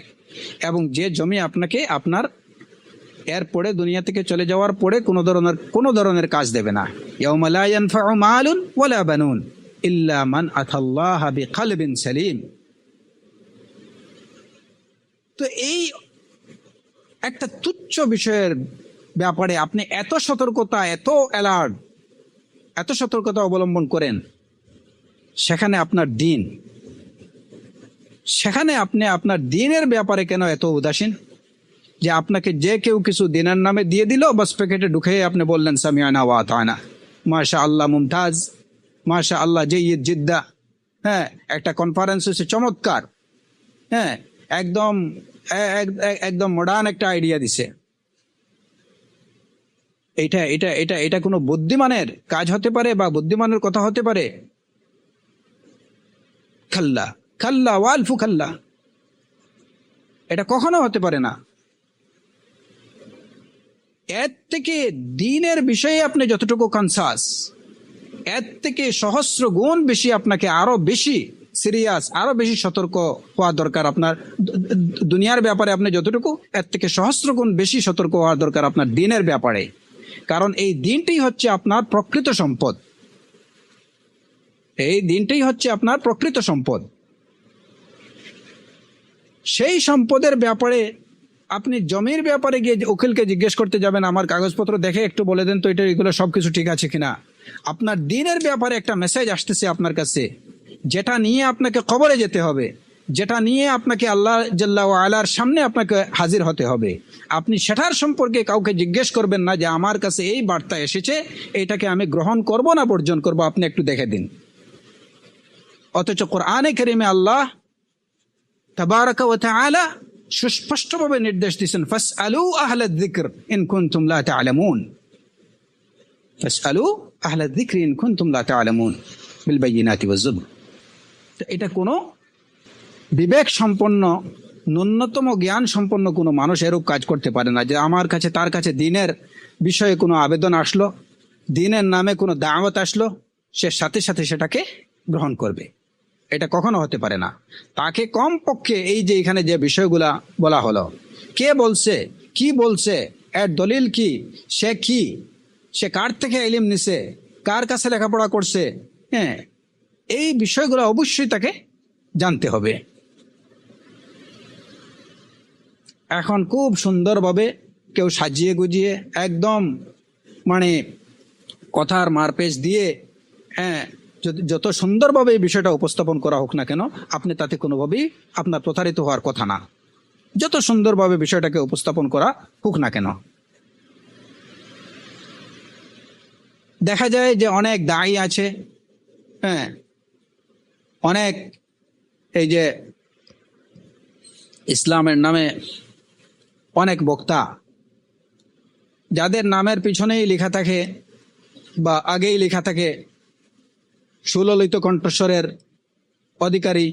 এবং যে জমি আপনাকে আপনার এরপরে দুনিয়া থেকে চলে যাওয়ার পরে কোনো ধরনের কাজ দেবে না। ইয়াউমা লা ইয়ানফাউ মালুন ওয়ালা বানুন ইল্লা মান আতাল্লাহা বিকলবিন সালিম। তো এই একটা তুচ্ছ বিষয়ের ব্যাপারে আপনি এত সতর্কতা, এত অ্যালার্ট, এত সতর্কতা অবলম্বন করেন, সেখানে আপনার দিন, সেখানে আপনি আপনার দিনের ব্যাপারে কেন এত উদাসীন, যে আপনাকে যে কেউ কিছু দিনের নামে দিয়ে দিল, বাস প্যাকেটে ঢুকে আপনি বললেন সামিআনা ওয়া আতানা, মাশা আল্লাহ মুমতাজ, মাশা আল্লাহ জাইয়িদ জিদ্দা, হ্যাঁ, একটা কনফারেন্স হচ্ছে চমৎকার, হ্যাঁ, একদম একদম মডার্ন একটা আইডিয়া দিছে, এটা এটা এটা এটা কোনো বুদ্ধিমানের কাজ হতে পারে বা বুদ্ধিমানের কথা হতে পারে? খাল্লা খাল্লা ওয়ালফু খাল্লা, এটা কখনো হতে পারে না। এর থেকে দিনের বিষয়ে আপনি যতটুকু কনসাস, এর থেকে সহস্র গুণ বেশি আপনাকে আরো বেশি সিরিয়াস, আরো বেশি সতর্ক হওয়া দরকার। আপনার দুনিয়ার ব্যাপারে আপনি যতটুকু, এর থেকে সহস্র গুণ বেশি সতর্ক হওয়া দরকার আপনার দিনের ব্যাপারে, কারণ এই দিনটি হচ্ছে আপনার প্রকৃত সম্পদ, এই দিনটাই হচ্ছে আপনার প্রকৃত সম্পদ। সেই সম্পদের ব্যাপারে আপনি জমির ব্যাপারে গিয়ে উকিলকে জিজ্ঞেস করতে যাবেন, আমার কাগজপত্র দেখে একটু বলে দেন তো এটা, এগুলো সবকিছু ঠিক আছে কিনা। আপনার দিনের ব্যাপারে একটা মেসেজ আসতেছে আপনার কাছে, যেটা নিয়ে আপনাকে কবরে যেতে হবে, যেটা নিয়ে আপনাকে আল্লাহ জাল্লা ওয়া আলার সামনে আপনাকে হাজির হতে হবে, আপনি সেটার সম্পর্কে কাউকে জিজ্ঞেস করবেন না যে আমার কাছে এই বার্তা এসেছে, এটাকে আমি গ্রহণ করব না বর্জন করব, আপনি একটু দেখে দিন। অথচ কোরআনে কারিমে আল্লাহ তাবারাকা ওয়া তাআলা সুস্পষ্টভাবে নির্দেশ দিয়েছেন, ফাসআলু আহলায যিকর ইন কুনতুম লা তা'লামুন, ফাসআলু আহলায যিকর ইন কুনতুম লা তা'লামুন বিল বাইয়িনাতি ওয়াজ যুবর। তো এটা কোনো বিবেক সম্পন্ন, ন্যূনতম জ্ঞান সম্পন্ন কোনো মানুষ এরূপ কাজ করতে পারে না, যে আমার কাছে, তার কাছে দিনের বিষয়ে কোনো আবেদন আসলো, দিনের নামে কোনো দাওয়াত আসলো, সে সাথে সাথে সেটাকে গ্রহণ করবে। এটা কখনো হতে পারে না। তাকে কমপক্ষে এই যে এখানে যে বিষয়গুলা বলা হলো, কে বলছে, কি বলছে, এর দলিল কি, সে কার থেকে ইলম নিছে, কার কাছে লেখাপড়া করছে, হ্যাঁ, এই বিষয়গুলো অবশ্যই তাকে জানতে হবে। এখন খুব সুন্দরভাবে কেউ সাজিয়ে গুজিয়ে একদম মানে কথার মারপেচ দিয়ে, হ্যাঁ, যত সুন্দরভাবে এই বিষয়টা উপস্থাপন করা হোক না কেন, আপনি তাতে কোনোভাবেই আপনার প্রতারিত হওয়ার কথা না, যত সুন্দরভাবে বিষয়টাকে উপস্থাপন করা হোক না কেন। দেখা যায় যে অনেক দায়ী আছে, হ্যাঁ, অনেক এই যে ইসলামের নামে অনেক বক্তা, যাদের নামের পিছনেই লেখা থাকে বা আগেই লেখা থাকে সুললিত কণ্ঠস্বরের অধিকারী,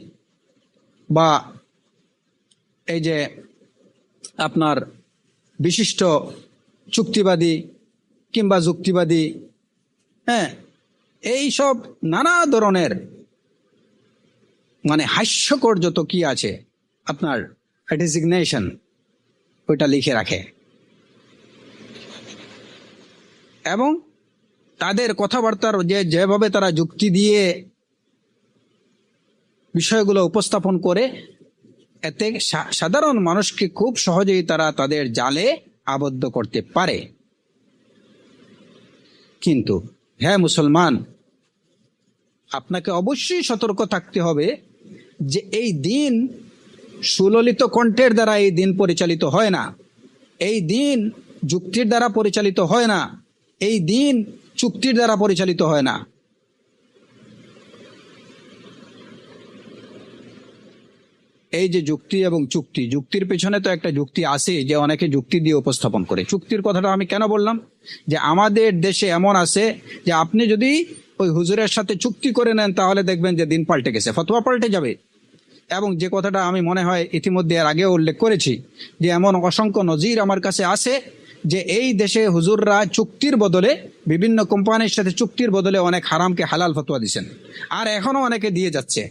বা এই যে আপনার বিশিষ্ট চুক্তিবাদী কিংবা যুক্তিবাদী, হ্যাঁ, এই সব নানা ধরনের মানে হাস্যকর যত কি আছে আপনার ডেজিগনেশন ওইটা লিখে রাখে, এবং তাদের কথাবার্তার যেভাবে তারা যুক্তি দিয়ে বিষয়গুলো উপস্থাপন করে, এতে সাধারণ মানুষকে খুব সহজেই তারা তাদের জালে আবদ্ধ করতে পারে। কিন্তু হ্যাঁ মুসলমান, আপনাকে অবশ্যই সতর্ক থাকতে হবে যে এই দিন সুললিত কণ্ঠের দ্বারা এই দিন পরিচালিত হয় না, এই দিন যুক্তির দ্বারা পরিচালিত হয় না, এই দিন চুক্তির দ্বারা পরিচালিত হয় না। এই যে যুক্তি এবং চুক্তি, যুক্তির পেছনে তো একটা যুক্তি আছে যে অনেকে যুক্তি দিয়ে উপস্থাপন করে। চুক্তির কথাটা আমি কেন বললাম, যে আমাদের দেশে এমন আছে যে আপনি যদি ওই হুজুরের সাথে চুক্তি করে নেন তাহলে দেখবেন যে দিন পাল্টে গেছে, ফতোয়া পাল্টে যাবে। এবং যে কথাটা আমি মনে হয় ইতিমধ্যে এর আগে উল্লেখ করেছি, যে এমন অসংখ্য নজির আমার কাছে আছে যে এই দেশে হুজুররা চুক্তির বদলে, বিভিন্ন কোম্পানির সাথে চুক্তির বদলে অনেক হারামকে হালাল ফতোয়া দিচ্ছেন, আর এখনো অনেকে দিয়ে যাচ্ছে,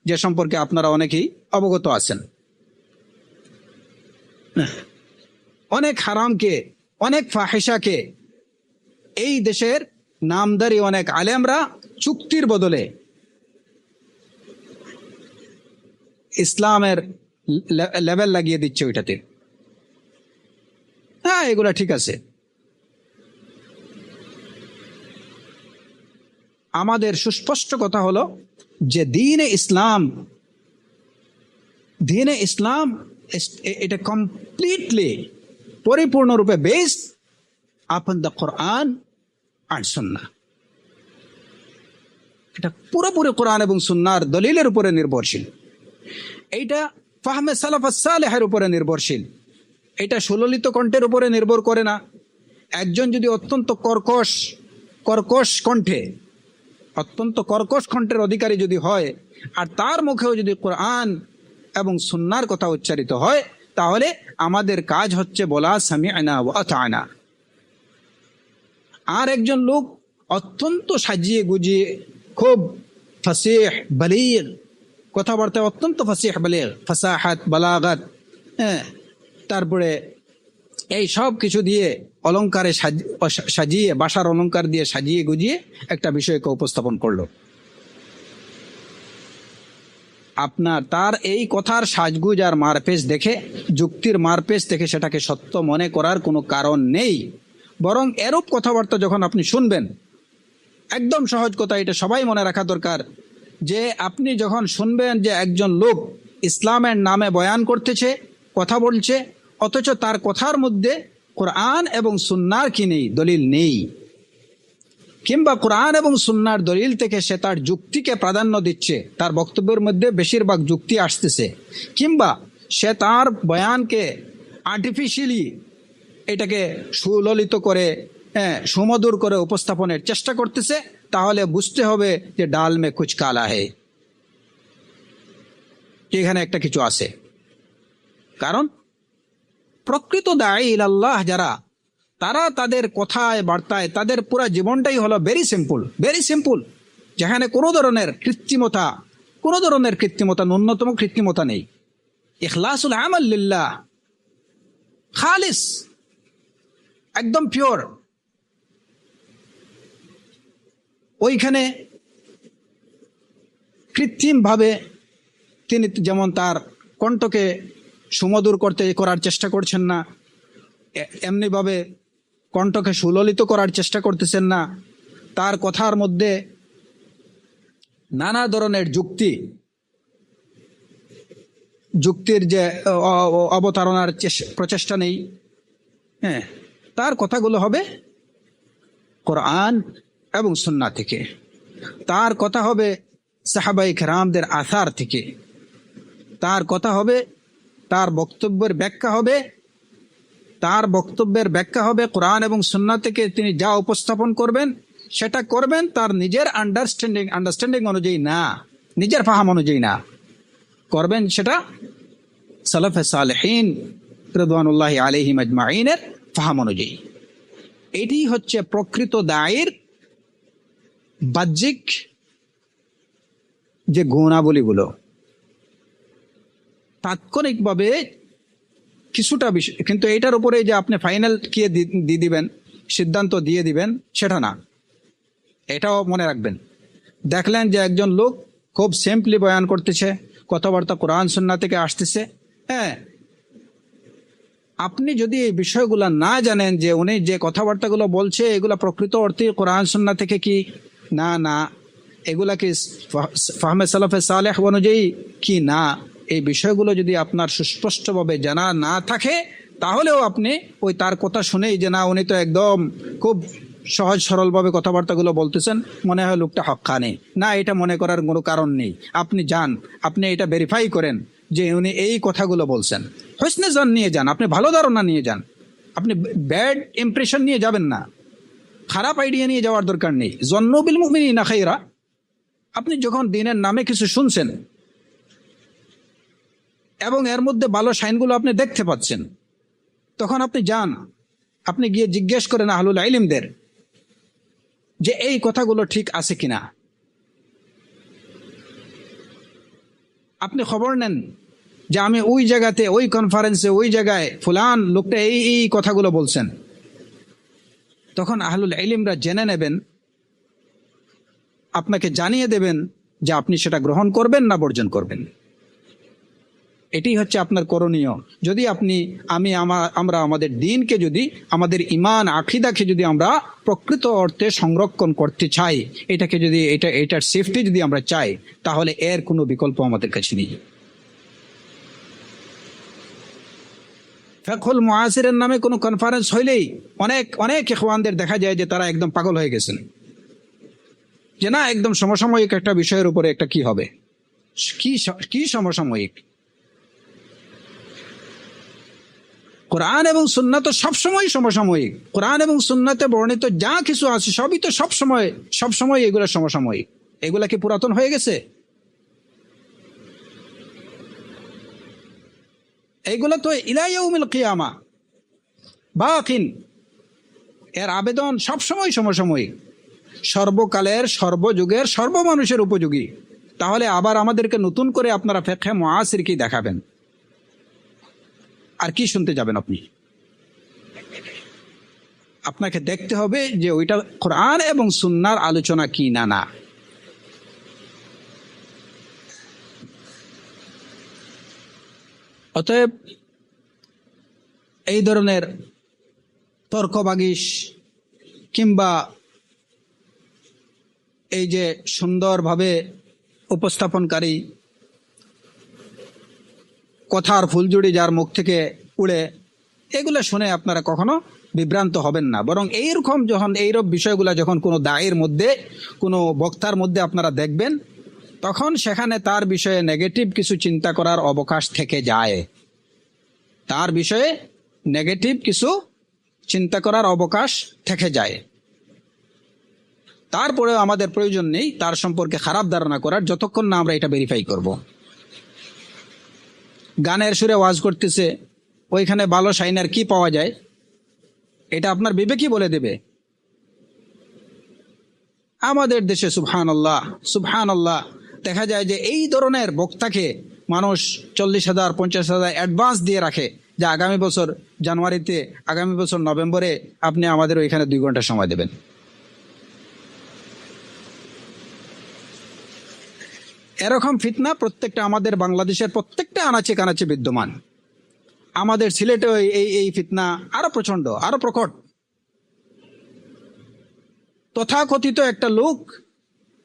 যে সম্পর্কে আপনারা অনেকেই অবগত আছেন। অনেক হারামকে, অনেক ফাহিশাকে এই দেশের নামদারি অনেক আলেমরা চুক্তির বদলে ইসলামের লেভেল লাগিয়ে দিচ্ছে ওইটাতে। হ্যাঁ, এগুলা ঠিক আছে। আমাদের সুস্পষ্ট কথা হলো যে দ্বীনে ইসলাম এটা কমপ্লিটলি, পরিপূর্ণরূপে বেসড আপন দ্য কোরআন আর সুন্নাহ। এটা পুরোপুরি কোরআন এবং সুন্নাহর দলিলের উপরে নির্ভরশীল। এইটা ফাহমে সালাফ সালেহের উপরে নির্ভরশীল। এটা সুললিত কণ্ঠের উপরে নির্ভর করে না। একজন যদি অত্যন্ত কর্কশ কণ্ঠের অধিকারী যদি হয়, আর তার মুখেও যদি কোরআন এবং সুন্নাহর কথা উচ্চারিত হয়, তাহলে আমাদের কাজ হচ্ছে বলা সামি'না ওয়া আতা'না। আর একজন লোক অত্যন্ত সাজিয়ে গুজিয়ে, খুব ফাসিহ বালিগ, কথাবার্তা অত্যন্ত ফাসিহ বালিগ, ফাসাহাত বালাগাত, তারপরে এই সব কিছু দিয়ে অলঙ্কারে সাজিয়ে, ভাষার অলঙ্কার দিয়ে সাজিয়ে গুজিয়ে একটা বিষয়কে উপস্থাপন করলো। তার এই কথার সাজগুজ আর মারপেশ দেখে, যুক্তির মারপেশ দেখে সেটাকে সত্য মনে করার কোনো কারণ নেই। বরং এরূপ কথাবার্তা যখন আপনি শুনবেন, একদম সহজ কথা, এটা সবাই মনে রাখা দরকার, যে আপনি যখন শুনবেন যে একজন লোক ইসলামের নামে বয়ান করতেছে, কথা বলছে, অথচ তার কথার মধ্যে কোরআন এবং সুন্নাহর কি নেই, দলিল নেই, কিংবা কোরআন এবং সুন্নাহর দলিল থেকে সে তার যুক্তিকে প্রাধান্য দিচ্ছে, তার বক্তব্যের মধ্যে বেশিরভাগ যুক্তি আসতেছে, কিংবা সে তার বয়ানকে আর্টিফিশিয়ালি এটাকে সুললিত করে, সুমধুর করে উপস্থাপনের চেষ্টা করতেছে, তাহলে বুঝতে হবে যে ডাল মে কুছ কালা হে, এখানে একটা কিছু আছে। কারণ প্রকৃত দাঈ ইলাল্লাহ যারা, তারা তাদের কথায় বার্তায়, তাদের পুরো জীবনটাই হলো ভেরি সিম্পল, যেখানে কোনো ধরনের কৃত্রিমতা, ন্যূনতম কৃত্রিমতা নেই। ইখলাসুল আমাল লিল্লাহ, খালিস, একদম পিওর। ওইখানে কৃত্রিমভাবে তিনি যেমন তার কণ্ঠকে সুমধুর করার চেষ্টা করছেন না, এমনিভাবে কণ্ঠকে সুললিত করার চেষ্টা করতেছেন না। তার কথার মধ্যে নানা ধরনের যুক্তির যে অবতারণার প্রচেষ্টা নেই। তার কথাগুলো হবে কোরআন এবং সুন্নাহ থেকে, তার কথা হবে সাহাবায়ে কেরামদের আসার থেকে, তার কথা হবে, তার বক্তব্যের ব্যাখ্যা হবে কোরআন এবং সুন্নাহ থেকে। তিনি যা উপস্থাপন করবেন সেটা করবেন তার নিজের আন্ডারস্ট্যান্ডিং অনুযায়ী না, নিজের ফাহাম অনুযায়ী না, করবেন সেটা সালাফে সালেহিন রিদওয়ানুল্লাহি আলাইহিম আজমাইনের ফাহাম অনুযায়ী। এটি হচ্ছে প্রকৃত দায়ের বাহ্যিক যে গুণাবলীগুলো। তাৎক্ষণিকভাবে কিছুটা বিষয়, কিন্তু এটার উপরে যে আপনি ফাইনাল কি দিয়ে দিবেন, সিদ্ধান্ত দিয়ে দিবেন, সেটা না। এটাও মনে রাখবেন। দেখলেন যে একজন লোক খুব সিম্পলি বয়ান করতেছে, কথাবার্তা কোরআন সুন্নাহ থেকে আসতেছে, হ্যাঁ, আপনি যদি এই বিষয়গুলো না জানেন যে উনি যে কথাবার্তাগুলো বলছে এগুলা প্রকৃত অর্থে কোরআন সুন্নাহ থেকে কি না এগুলা কি ফাহমে সালাফে সালেহ অনুযায়ী কি না, এই বিষয়গুলো যদি আপনার সুস্পষ্টভাবে জানা না থাকে, তাহলেও আপনি ওই তার কথা শুনেই যে না উনি তো একদম খুব সহজ সরলভাবে কথাবার্তাগুলো বলতেছেন, মনে হয় লোকটা হক্কানি, না এটা মনে করার কোনো কারণ নেই। আপনি যান, আপনি এটা ভেরিফাই করেন যে উনি এই কথাগুলো বলছেন, হোসনে জন নিয়ে যান, আপনি ভালো ধারণা নিয়ে যান, আপনি ব্যাড ইমপ্রেশন নিয়ে যাবেন না, খারাপ আইডিয়া নিয়ে যাওয়ার দরকার নেই। জন্নু বিল মুমিনিনা খাইরা। আপনি যখন দিনের নামে কিছু শুনছেন এবং এর মধ্যে ভালো সাইনগুলো আপনি দেখতে পাচ্ছেন, তখন আপনি যান, আপনি গিয়ে জিজ্ঞেস করেন আহলুল ইলমদের যে এই কথাগুলো ঠিক আছে কিনা। আপনি খবর নেন যে আমি ওই জায়গাতে, ওই কনফারেন্সে, ওই জায়গায় ফুলান লোকটা এই কথাগুলো বলছেন। তখন আহলুল ইলমরা জেনে নেবেন, আপনাকে জানিয়ে দেবেন যে আপনি সেটা গ্রহণ করবেন না বর্জন করবেন। এটি হচ্ছে আপনার করণীয়। যদি আমরা আমাদের দিনকে, যদি আমাদের ইমান আকিদাকে যদি আমরা প্রকৃত অর্থে সংরক্ষণ করতে চাই, এটাকে যদি এটার সেফটি যদি আমরা চাই, তাহলে এর কোনো বিকল্প আমাদের কাছে নেই। ফিকহুল মুআসিরের নামে কোনো কনফারেন্স হইলেই অনেক ইখওয়ানদের দেখা যায় যে তারা একদম পাগল হয়ে গেছেন, যে না একদম সমসাময়িক একটা বিষয়ের উপরে একটা কি হবে, কি সমসাময়িক। কোরআন এবং সুন্নাহ তো সবসময় সমসাময়িক। কোরআন এবং সুন্নাতে বর্ণিত যা কিছু আছে সবই তো সবসময় এগুলো সমসাময়িক। এগুলা কি পুরাতন হয়ে গেছে? এইগুলো তো ইলা ইয়াউমিল কিয়ামা বাকিন, এর আবেদন সবসময় সমসাময়িক, সর্বকালের, সর্বযুগের, সর্বমানুষের উপযোগী। তাহলে আবার আমাদেরকে নতুন করে আপনারা ফিকহে মুআসির কি দেখাবেন? আর কি শুনতে যাবেন আপনি? আপনাকে দেখতে হবে যে ওইটা কোরআন এবং সুন্নাহর আলোচনা কি না। অতএব এই ধরনের তর্কবাগিশ কিংবা এই যে সুন্দরভাবে উপস্থাপনকারী কথার ফুলজুড়ি যার মুখ থেকে উড়ে, এগুলো শুনে আপনারা কখনো বিভ্রান্ত হবেন না। বরং এইরকম এইরকম বিষয়গুলো যখন কোনো দায়ের মধ্যে, কোনো বক্তার মধ্যে আপনারা দেখবেন, তখন সেখানে তার বিষয়ে নেগেটিভ কিছু চিন্তা করার অবকাশ থেকে যায়। তার বিষয়ে নেগেটিভ কিছু চিন্তা করার অবকাশ থেকে যায়। তারপরেও আমাদের প্রয়োজন নেই তার সম্পর্কে খারাপ ধারণা করার, যতক্ষণ না আমরা এটা ভেরিফাই করব। গানের সুরে ওয়াজ করতেছে, ওইখানে ভালো সাইনার কি পাওয়া যায় এটা আপনার বিবেকই বলে দেবে। আমাদের দেশে সুবহানাল্লাহ দেখা যায় যে এই ধরনের বক্তাকে মানুষ 40,000 50,000 অ্যাডভান্স দিয়ে রাখে, যে আগামী বছর জানুয়ারিতে, আগামী বছর নভেম্বরে আপনি আমাদের ওইখানে 2 ঘন্টা সময় দেবেন। এরকম ফিতনা প্রত্যেকটা আমাদের বাংলাদেশের প্রত্যেকটা আনাচে কানাচে বিদ্যমান। আমাদের সিলেটে এই ফিতনা আরো প্রচন্ড, আরো প্রকট। তথাকথিত একটা লোক,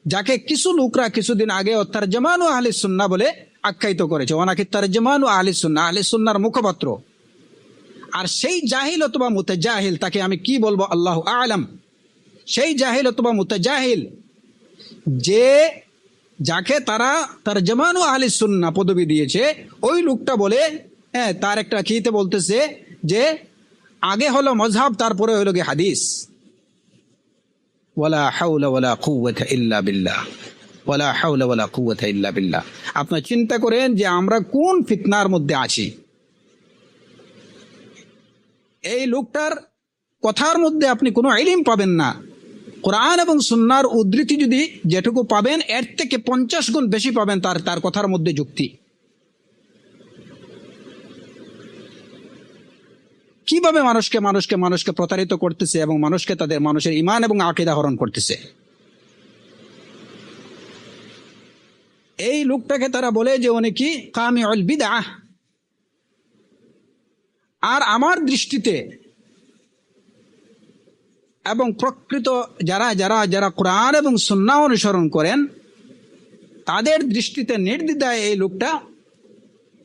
যাকে কিছু লোকরা কিছুদিন আগে তারজমানু আহলিস সুন্নাহ বলে আখ্যায়িত করেছে, ওনাকে তারজমানু আহলিস সুন্নাহ, আহলিস সুন্নাহর মুখপাত্র। আর সেই জাহিল অথবা মুতাজাহিল, তাকে আমি কি বলবো আল্লাহু আ'লাম, সেই জাহিল অথবা মুতাজাহিল যাকে তারা তারজমানু আহলিস সুন্নাহ পদবি দিয়েছে, ওই লোকটা বলে, তার একটা আকিদা বলতেছে যে আগে হলো মযহাব, তারপরে হলো গিয়ে হাদিস। ওয়ালা হাওলা ওয়ালা কুওয়াতা ইল্লা বিল্লাহ, ওয়ালা হাওলা ওয়ালা কুওয়াতা ইল্লা বিল্লাহ। আপনি চিন্তা করেন যে আমরা কোন ফিতনার মধ্যে আছি। এই লোকটার কথার মধ্যে আপনি কোনো ইলম পাবেন না। কোরআন এবং সুন্নাহর উদ্ধৃতি যদি যেটুকু পাবেন এর থেকে 50 গুণ বেশি পাবেন তার কথার মধ্যে যুক্তি। কিভাবে মানুষকে প্রতারিত করতেছে এবং মানুষের ঈমান এবং আকীদা হরণ করতেছে। এই লোকটাকে তারা বলে যে উনি কি কামিউল বিদআহ। আর আমার দৃষ্টিতে এবং প্রকৃত যারা কোরআন এবং সুন্নাহ অনুসরণ করেন তাদের দৃষ্টিতে নির্দ্বিধায় এই লোকটা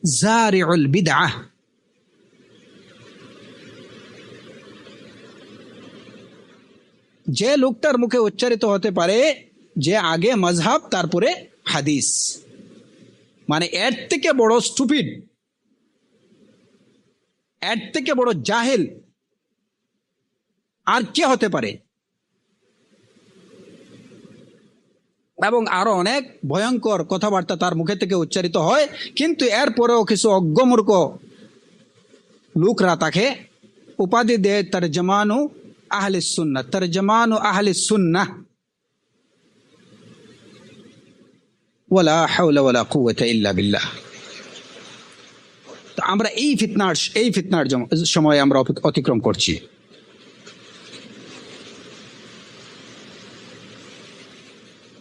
জারিউল বিদআহ। যে লোকটার মুখে উচ্চারিত হতে পারে যে আগে মাযহাব তারপরে হাদিস, মানে এর থেকে বড় স্টুপিড, এর থেকে বড় জাহেল আর কে হতে পারে। এবং আরো অনেক ভয়ঙ্কর কথাবার্তা তার মুখে থেকে উচ্চারিত হয়, কিন্তু এরপরেও কিছু অজ্ঞমূর্খ লোকরা তাকে উপাধি দেয় তরজমানু আহলে সুন্নাহ, তরজমানু আহলে সুন্নাহ। ওয়ালা হাওলা ওয়ালা কুওয়াতা ইল্লা বিল্লাহ। তো আমরা এই ফিতনার সময় আমরা অতিক্রম করছি।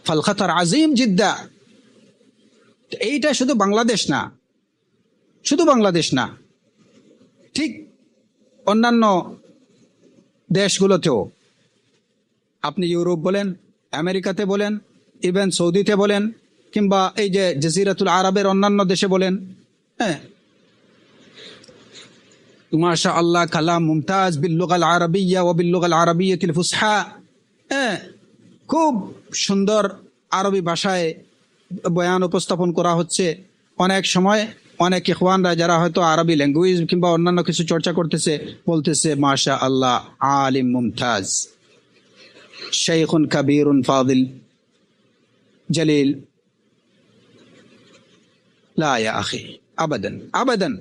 ফাল খাতার আজিম জিদ্দা। এইটা শুধু বাংলাদেশ না, ঠিক অন্যান্য দেশগুলোতেও, আপনি ইউরোপ বলেন, আমেরিকাতে বলেন, ইভেন সৌদিতে বলেন, কিংবা এই যে জাজিরাতুল আরবের অন্যান্য দেশে বলেন, হ্যাঁ, মাশা আল্লাহ কালাম মুমতাজ বিল লুগাল আরাবিয়্যা ওয়া বিল লুগাল আরাবিয়্যাতিল ফুসহা। হ্যাঁ, খুব সুন্দর আরবি ভাষায় বয়ান উপস্থাপন করা হচ্ছে। অনেক সময় অনেক ইখওয়ানরা যারা হয়তো আরবি ল্যাঙ্গুয়েজ কিংবা অন্যান্য কিছু চর্চা করতেছে বলতেছে মাশা আল্লাহ আলিম মুমতাজ, শাইখুন কাবীরুন ফাদিল জলিল। লা ইয়া আখি, আবাদান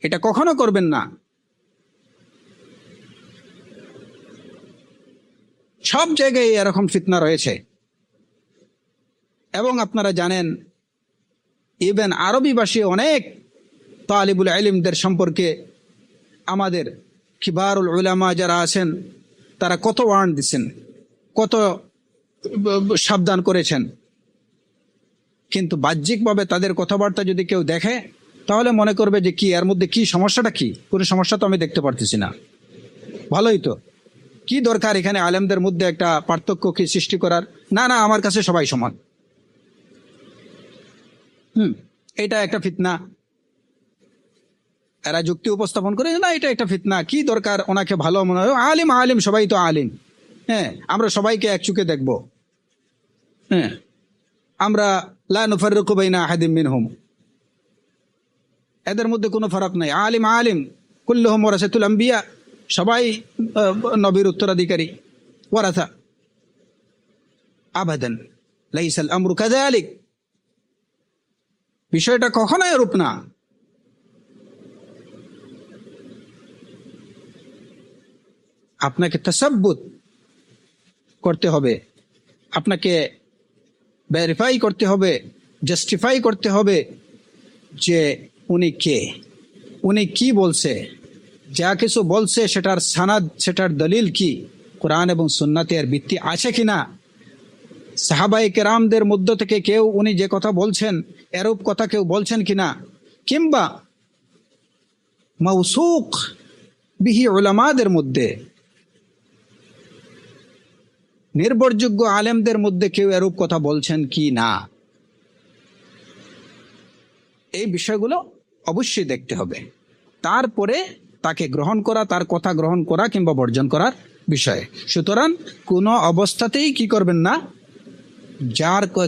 এটা কখনো করবেন না। সব জায়গায় এরকম ফিতনা রয়েছে। এবং আপনারা জানেন ইভেন আরবি ভাষী অনেক তালিবুল ইলমদের সম্পর্কে আমাদের কিবারুল উলামা যারা আছেন তারা কত ওয়ার্ন দিচ্ছেন, কত সাবধান করেছেন, কিন্তু বাহ্যিকভাবে তাদের কথাবার্তা যদি কেউ দেখে তাহলে মনে করবে যে কি এর মধ্যে কি সমস্যাটা, কি কোনো সমস্যা তো আমি দেখতে পারতেছি না, ভালোই তো, কি দরকার এখানে আলেমদের মধ্যে একটা পার্থক্য কি সৃষ্টি করার। না, আমার কাছে সবাই সমান। এটা একটা ফিতনা। এরা যুক্তি উপস্থাপন করে, না এটা একটা ফিতনা, কি দরকার ওনাকে ভালো মনে হয়, আলিম সবাই তো আলিম। হ্যাঁ, আমরা সবাইকে এক চোখে দেখবো। হ্যাঁ, আমরা লা নুফাররিকু বাইনা আহাদিম মিনহুম, এদের মধ্যে কোনো ফারাক নাই। আলিম কুল্লুহুম ওয়ারাসাতুল আম্বিয়া, সবাই নবীর উত্তরাধিকারী, ওয়ারাসা। আবাদান লাইসাল আমরু কাযালিক, বিষয়টা কখনোই এরূপ না। আপনাকে তাসাব্বুত করতে হবে, আপনাকে ভেরিফাই করতে হবে, জাস্টিফাই করতে হবে যে উনি কে, উনি কি বলছে, যা কিছু বলছে সেটার সানাদ, সেটার দলিল কি, কোরআন এবং সুন্নাতে এর ভিত্তি আছে কিনা, সাহাবায়ে কেরামদের মধ্য থেকে কেউ উনি যে কথা বলছেন এরূপ কথা কেউ বলছেন কিনা, কিংবা মাউসুক বিহি উলামাদের মধ্যে, নির্ভরযোগ্য আলেমদের মধ্যে কেউ এরূপ কথা বলছেন কি না। এই বিষয়গুলো অবশ্যই দেখতে হবে, তারপরে তাকে গ্রহণ করা, তার কথা গ্রহণ করা কিংবা বর্জন করার বিষয়। সুতরাং কোনো অবস্থাতেই কি করবেন না,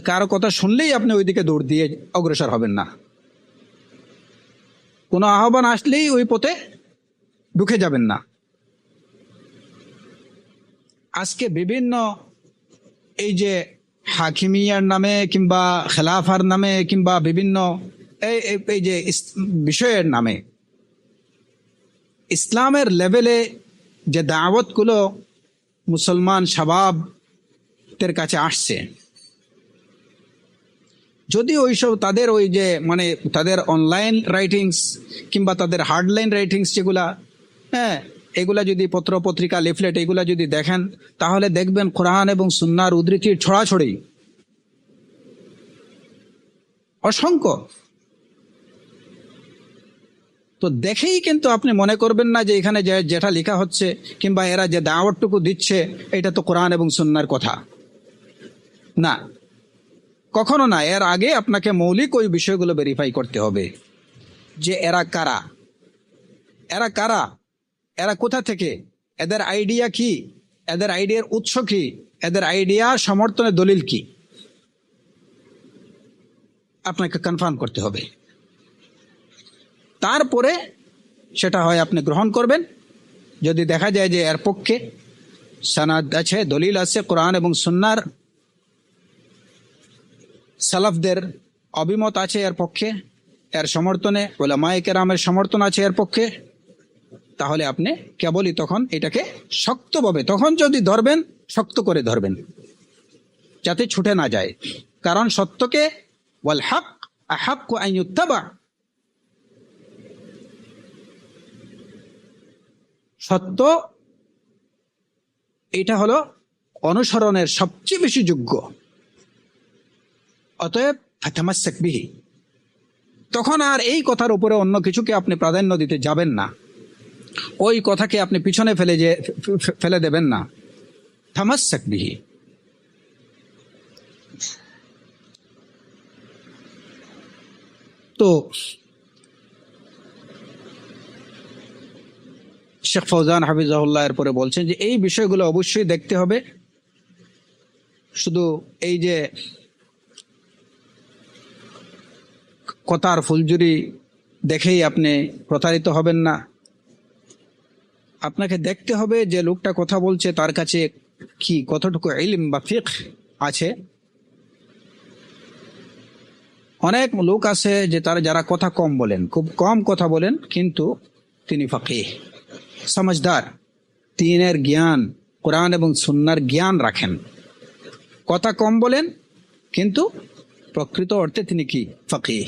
কারো কথা শুনলেই আপনি ওইদিকে দৌড় দিয়ে অগ্রসর হবেন না। কোনো আহ্বান আসলেই ওই পথে ঢুকে যাবেন না। আজকে বিভিন্ন এই যে হাকিমিয়ার নামে কিংবা খেলাফার নামে কিংবা বিভিন্ন এই যে বিষয়ের নামে ইসলামের লেভেলে যে দাওয়াতগুলো মুসলমান শাবাবদের কাছে আসছে, যদি ওইসব তাদের ওই যে মানে তাদের অনলাইন রাইটিংস কিংবা তাদের হার্ডলাইন রাইটিংস যেগুলা, হ্যাঁ, এগুলা যদি পত্র পত্রিকা লিফলেট এগুলা যদি দেখেন, তাহলে দেখবেন কোরআন এবং সুন্নাহর উদ্ধৃতির ছড়াছড়ি অসংখ্য। তো দেখেই কিন্তু আপনি মনে করবেন না যে এখানে যেটা লেখা হচ্ছে কিংবা এরা যে দাওয়াতটুকু দিচ্ছে এটা তো কোরআন এবং সুন্নাহর কথা না, কখনো না। এর আগে আপনাকে মৌলিক ওই বিষয়গুলো ভেরিফাই করতে হবে যে এরা কারা, এরা কারা, এরা কোথা থেকে, এদের আইডিয়া কি, এদের আইডিয়ার উৎস কি, এদের আইডিয়া সমর্থনের দলিল কি, আপনাকে কনফার্ম করতে হবে। তারপরে সেটা হয় আপনি গ্রহণ করবেন। যদি দেখা যায় যে এর পক্ষে সনদ আছে, দলিল আছে, কোরআন এবং সুন্নাহর সালাফদের অভিমত আছে এর পক্ষে, এর সমর্থনে উলামায়ে কেরামের সমর্থন আছে এর পক্ষে, তাহলে আপনি কেবলই তখন এটাকে শক্তভাবে, তখন যদি ধরবেন শক্ত করে ধরবেন যাতে ছুটে না যায়। কারণ সত্যকে ওয়াল হক আহাক্কু আন ইউত্তাবা, সত্য এটা হলো অনুসরণের সবচেয়ে বেশি যোগ্য। অতএব ফাতামাসসাক বিহি, তখন আর এই কথার উপরে অন্য কিছুকে আপনি প্রাধান্য দিতে যাবেন না, ওই কথাকে আপনি পিছনে ফেলে দেবেন না। তামাসসাক বিহি। তো শেখ ফৌজান হাফিজাহুল্লাহ এর পরে বলছেন যে এই বিষয়গুলো অবশ্যই দেখতে হবে। শুধু এই যে কথার ফুলঝুরি দেখেই আপনি প্রতারিত হবেন না, আপনাকে দেখতে হবে যে লোকটা কথা বলছে তার কাছে কি কতটুকু ইলম বা ফিকহ আছে। অনেক লোক আছে যে যারা কথা কম বলেন, খুব কম কথা বলেন, কিন্তু তিনি ফাকিহ, সমঝদার, দ্বীনের জ্ঞান, কোরআন এবং সুন্নাহর জ্ঞান রাখেন। কথা কম বলেন কিন্তু প্রকৃত অর্থে তিনি কি ফাকিহ।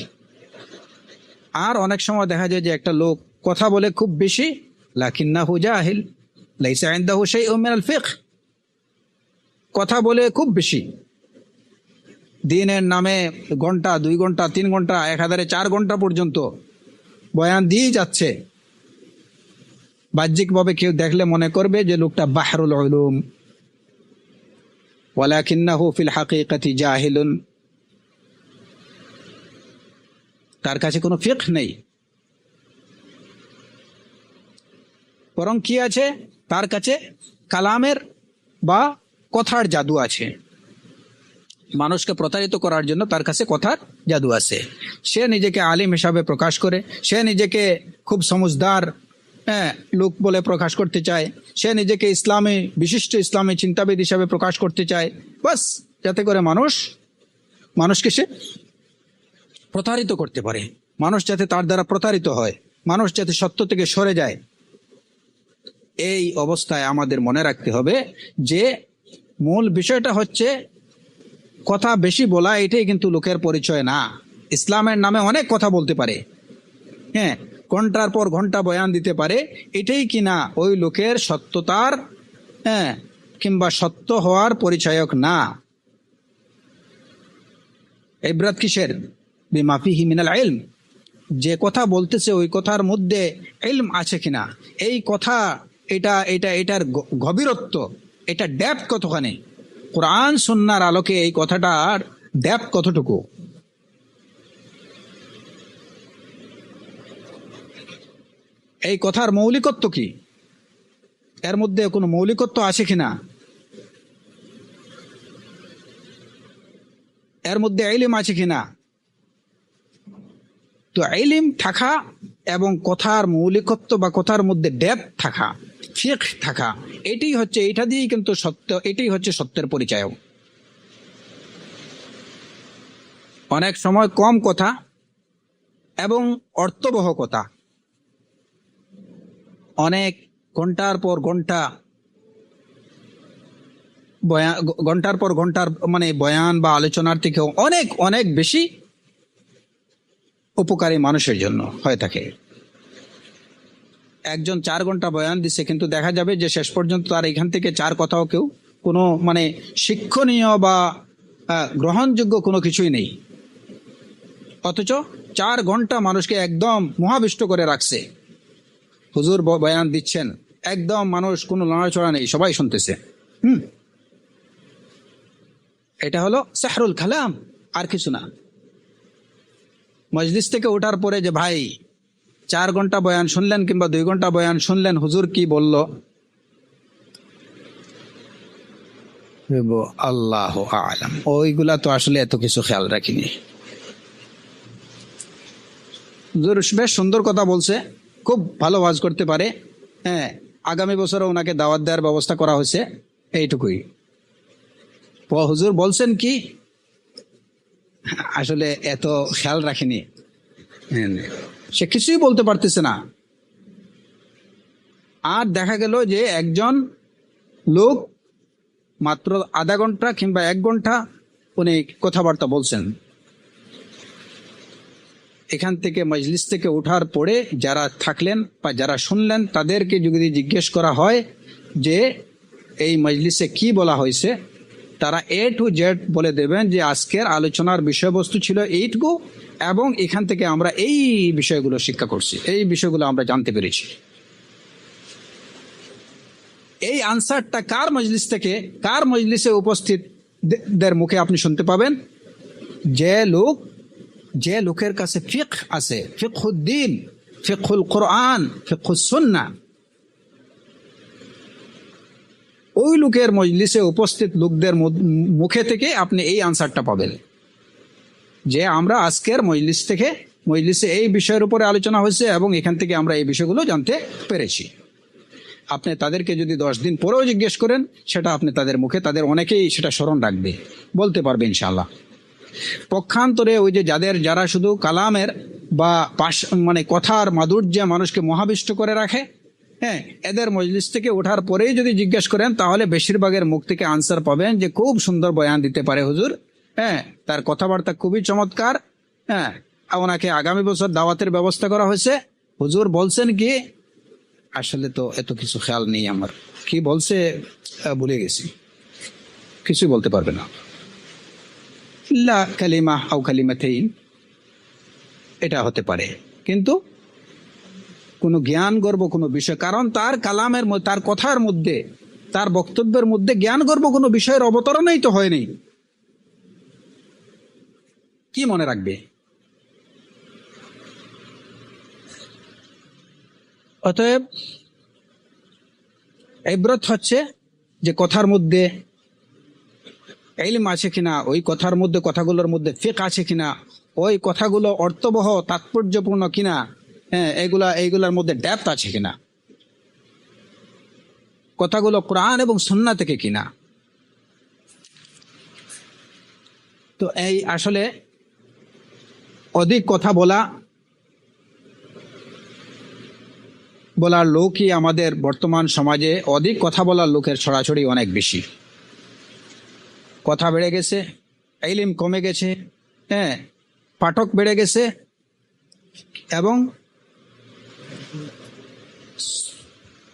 আর অনেক সময় দেখা যায় যে একটা লোক কথা বলে খুব বেশি, লাকিন্নাহু জাহিল লাইসা ইনদাহু শাইউম মিনাল ফিকহ, কথা বলে খুব বেশি, দিনের নামে ঘন্টা 2 ঘন্টা 3 ঘন্টা 1004 ঘন্টা পর্যন্ত বয়ান দিয়ে যাচ্ছে। বাহ্যিকভাবে কেউ দেখলে মনে করবে যে লোকটা বাহরুল উলুম, ওয়ালাকিন্নাহু ফিল হাকিকাতি জাহিলুন, তার কাছে কোনো ফিকহ নেই। বরং কি আছে, তার কাছে কালামের বা কথার জাদু আছে। মানুষকে প্রতারিত করার জন্য তার কাছে কথার জাদু আছে। সে নিজেকে আলিম হিসাবে প্রকাশ করে, সে নিজেকে খুব সমঝদার লোক বলে প্রকাশ করতে চায়, সে নিজেকে বিশিষ্ট ইসলামী চিন্তাবিদ হিসাবে প্রকাশ করতে চায়, বাস যাতে করে মানুষকে সে প্রতারিত করতে পারে, মানুষ যাতে তার দ্বারা প্রতারিত হয়, মানুষ যাতে সত্য থেকে সরে যায়। এই অবস্থায় আমাদের মনে রাখতে হবে যে মূল বিষয়টা হচ্ছে কথা বেশি বলা এটাই কিন্তু লোকের পরিচয় না। ইসলামের নামে অনেক কথা বলতে পারে, হ্যাঁ, ঘন্টার পর ঘন্টা বয়ান দিতে পারে, এটাই কিনা ওই লোকের সত্যতার কিংবা সত্য হওয়ার পরিচায়ক না। ইবরাত কিসের? বিমা ফিহি মিনাল ইলম, যে কথা বলতেছে ওই কথার মধ্যে ইলম আছে কিনা, এই কথা এটার গভীরত্ব, এটা ডেপথ কতখানি, কোরআন সুন্নাহর আলোকে এই কথাটার ডেপথ কতটুকু। এই কথার মৌলিকত্ব কি, এর মধ্যে কোনো মৌলিকত্ব আছে কিনা, এর মধ্যে ইলম আছে কিনা। তো ইলম থাকা এবং কথার মৌলিকত্ব বা কথার মধ্যে ডেপথ থাকা, ফিকহ থাকা, এটা দিয়েই কিন্তু সত্য, এটাই হচ্ছে সত্যের পরিচয়। অনেক সময় কম কথা এবং অর্থবহ কথা, অনেক ঘন্টার পর ঘন্টা ঘন্টার পর ঘন্টার মানে বয়ান বা আলোচনার থেকেও অনেক অনেক বেশি উপকারী মানুষের জন্য হয়ে থাকে। একজন 4 ঘন্টা বয়ান দিচ্ছে, কিন্তু দেখা যাবে যে শেষ পর্যন্ত তার এখান থেকে 4 কথাও কেউ কোনো মানে শিক্ষণীয় বা গ্রহণযোগ্য কোনো কিছুই নেই, অথচ 4 ঘন্টা মানুষকে একদম মোহাবিষ্ট করে রাখছে। হুজুর বয়ান দিচ্ছেন, একদম মানুষ কোনো লড়াচড়া নেই, সবাই শুনতেছে। এটা হলো সাহরুল কালাম, আর কিছু না। মজলিস থেকে ওঠার পরে যে ভাই 4 ঘন্টা বয়ান শুনলেন কিংবা 2 ঘন্টা বয়ান শুনলেন, হুজুর কি বলল, আল্লাহ আলাম, ওইগুলা তো আসলে এত কিছু খেয়াল রাখিনি। হুজুর বেশ সুন্দর কথা বলছে, খুব ভালো ওয়াজ করতে পারে, হ্যাঁ, আগামী বছরে ওনাকে দাওয়াত দেওয়ার ব্যবস্থা করা হয়েছে, এইটুকুই। হুজুর বলছেন কি, আসলে এত খেয়াল রাখিনি, সে কিছুই বলতে পারতেছে না। আর দেখা গেল যে একজন লোক মাত্র আধা ঘন্টা কিংবা 1 ঘন্টা উনি কথাবার্তা বলছেন। এখান থেকে মজলিস থেকে ওঠার পরে যারা থাকলেন বা যারা শুনলেন, তাদেরকে যদি জিজ্ঞেস করা হয় যে এই মজলিসে কি বলা হয়েছে, তারা A to Z বলে দেবেন যে আজকের আলোচনার বিষয়বস্তু ছিল এইটুকু, এবং এখান থেকে আমরা এই বিষয়গুলো শিক্ষা করছি, এই বিষয়গুলো আমরা জানতে পেরেছি। এই আনসারটা কার মজলিস থেকে, কার মজলিসে উপস্থিতদের মুখে আপনি শুনতে পাবেন? যে লোকের কাছে ফিকহ আছে, ফিকহুদ্দিন, ফিকহুল কোরআন, ফিকহুস সুন্নাহ, ওই লোকের মজলিসে উপস্থিত লোকদের মুখে থেকে আপনি এই আনসারটা পাবেন যে আমরা আজকের মজলিসে এই বিষয়ের উপরে আলোচনা হয়েছে এবং এখান থেকে আমরা এই বিষয়গুলো জানতে পেরেছি। আপনি তাদেরকে যদি 10 দিন পরেও জিজ্ঞেস করেন, সেটা আপনি তাদের মুখে, তাদের অনেকেই সেটা স্মরণ রাখবে, বলতে পারবে ইনশাআল্লাহ। পক্ষান্তরে ওই যে যারা শুধু কালামের বা মানে কথার মাধুর্যে মানুষকে মহাবিষ্ট করে রাখে, হ্যাঁ, এদের মজলিস থেকে ওঠার পরেই যদি জিজ্ঞেস করেন, তাহলে বেশিরভাগের মুখ থেকে আনসার পাবেন যে খুব সুন্দর বয়ান দিতে পারে হুজুর, হ্যাঁ, তার কথাবার্তা খুবই চমৎকার, হ্যাঁ, ওনাকে আগামী বছর দাওয়াতের ব্যবস্থা করা হয়েছে। হুজুর বলছেন কি, আসলে তো এত কিছু খেয়াল নেই আমার, কি বলছে ভুলে গেছি, কিছুই বলতে পারবে না। লা কালিমা আও কালিমাতাইন, এটা হতে পারে, কিন্তু কোনো জ্ঞান গর্ব কোনো বিষয়, কারণ তার কালামের মধ্যে, তার কথার মধ্যে, তার বক্তব্যের মধ্যে জ্ঞান গর্ব কোনো বিষয়ের অবতরণই তো হয়নি, কি মনে রাখবে? অতএব ইবরত হচ্ছে যে কথার মধ্যে ইলম আছে কিনা, ওই কথার মধ্যে, কথাগুলোর মধ্যে ফিকহ আছে কিনা, ওই কথাগুলো অর্থবহ তাৎপর্যপূর্ণ কিনা, হ্যাঁ, এইগুলার মধ্যে ডেপথ আছে কিনা, কথাগুলো কোরআন এবং সুন্নাহ থেকে কিনা। তো এই আসলে অধিক কথা বলার লোকই আমাদের বর্তমান সমাজে, অধিক কথা বলার লোকের ছড়াছড়ি অনেক বেশি। কথা বেড়ে গেছে, ইলম কমে গেছে, হ্যাঁ, পাঠক বেড়ে গেছে, এবং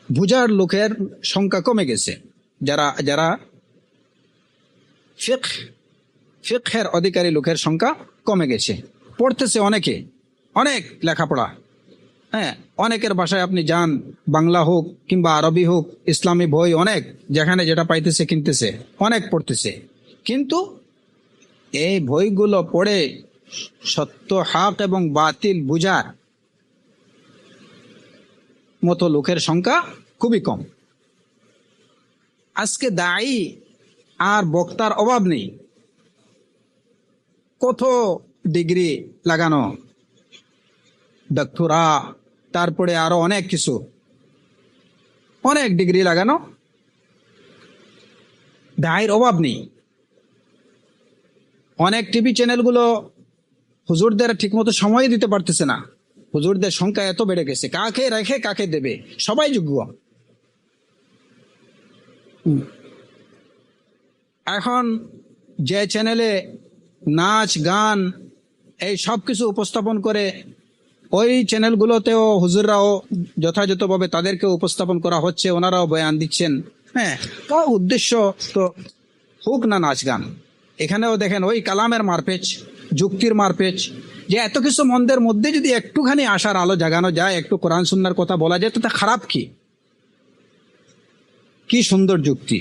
বুঝার লোকের সংখ্যা কমে গেছে। যারা ফিকহের অধিকারী লোকের সংখ্যা কমে গেছে। পড়তেছে অনেকে, অনেক লেখাপড়া, হ্যাঁ, অনেকের ভাষায় আপনি যান, বাংলা হোক কিংবা আরবি হোক, ইসলামী বই অনেক, যেখানে যেটা পাইতেছে কিনতেছে, অনেক পড়তেছে, কিন্তু এই বইগুলো পড়ে সত্য, হক এবং বাতিল বুঝার মতো লোকের সংখ্যা খুবই কম। আজকে দায়ী আর বক্তার অভাব নেই, কত ডিগ্রি লাগানো, ডক্টরা, তারপরে আরো অনেক কিছু, অনেক ডিগ্রি লাগানো, দায়ের অভাব নেই। অনেক টিভি চ্যানেলগুলো হুজুরদের ঠিকমতো সময় দিতে পারতেছে না, হুজুরদের সংখ্যা এত বেড়ে গেছে, কাকে রেখে কাকে দেবে, সবাই যোগ্য, এখন যে চ্যানেলে নাচ গান এই সব কিছু উপস্থাপন করে, ওই চ্যানেলগুলোতেও হুজুররাও যথাযথভাবে তাদেরকে উপস্থাপন করা হচ্ছে, ওনারাও বয়ান দিচ্ছেন। হ্যাঁ, তো উদ্দেশ্য তো হোক না নাচ গান, এখানেও দেখেন ওই কালামের মারপেচ, যুক্তির মারপেচ, যে এত কিছু মন্দের মধ্যে যদি একটুখানি আশার আলো জাগানো যায়, একটু কোরআন সুন্নাহর কথা বলা যায়, তো তা খারাপ কি? কি সুন্দর যুক্তি।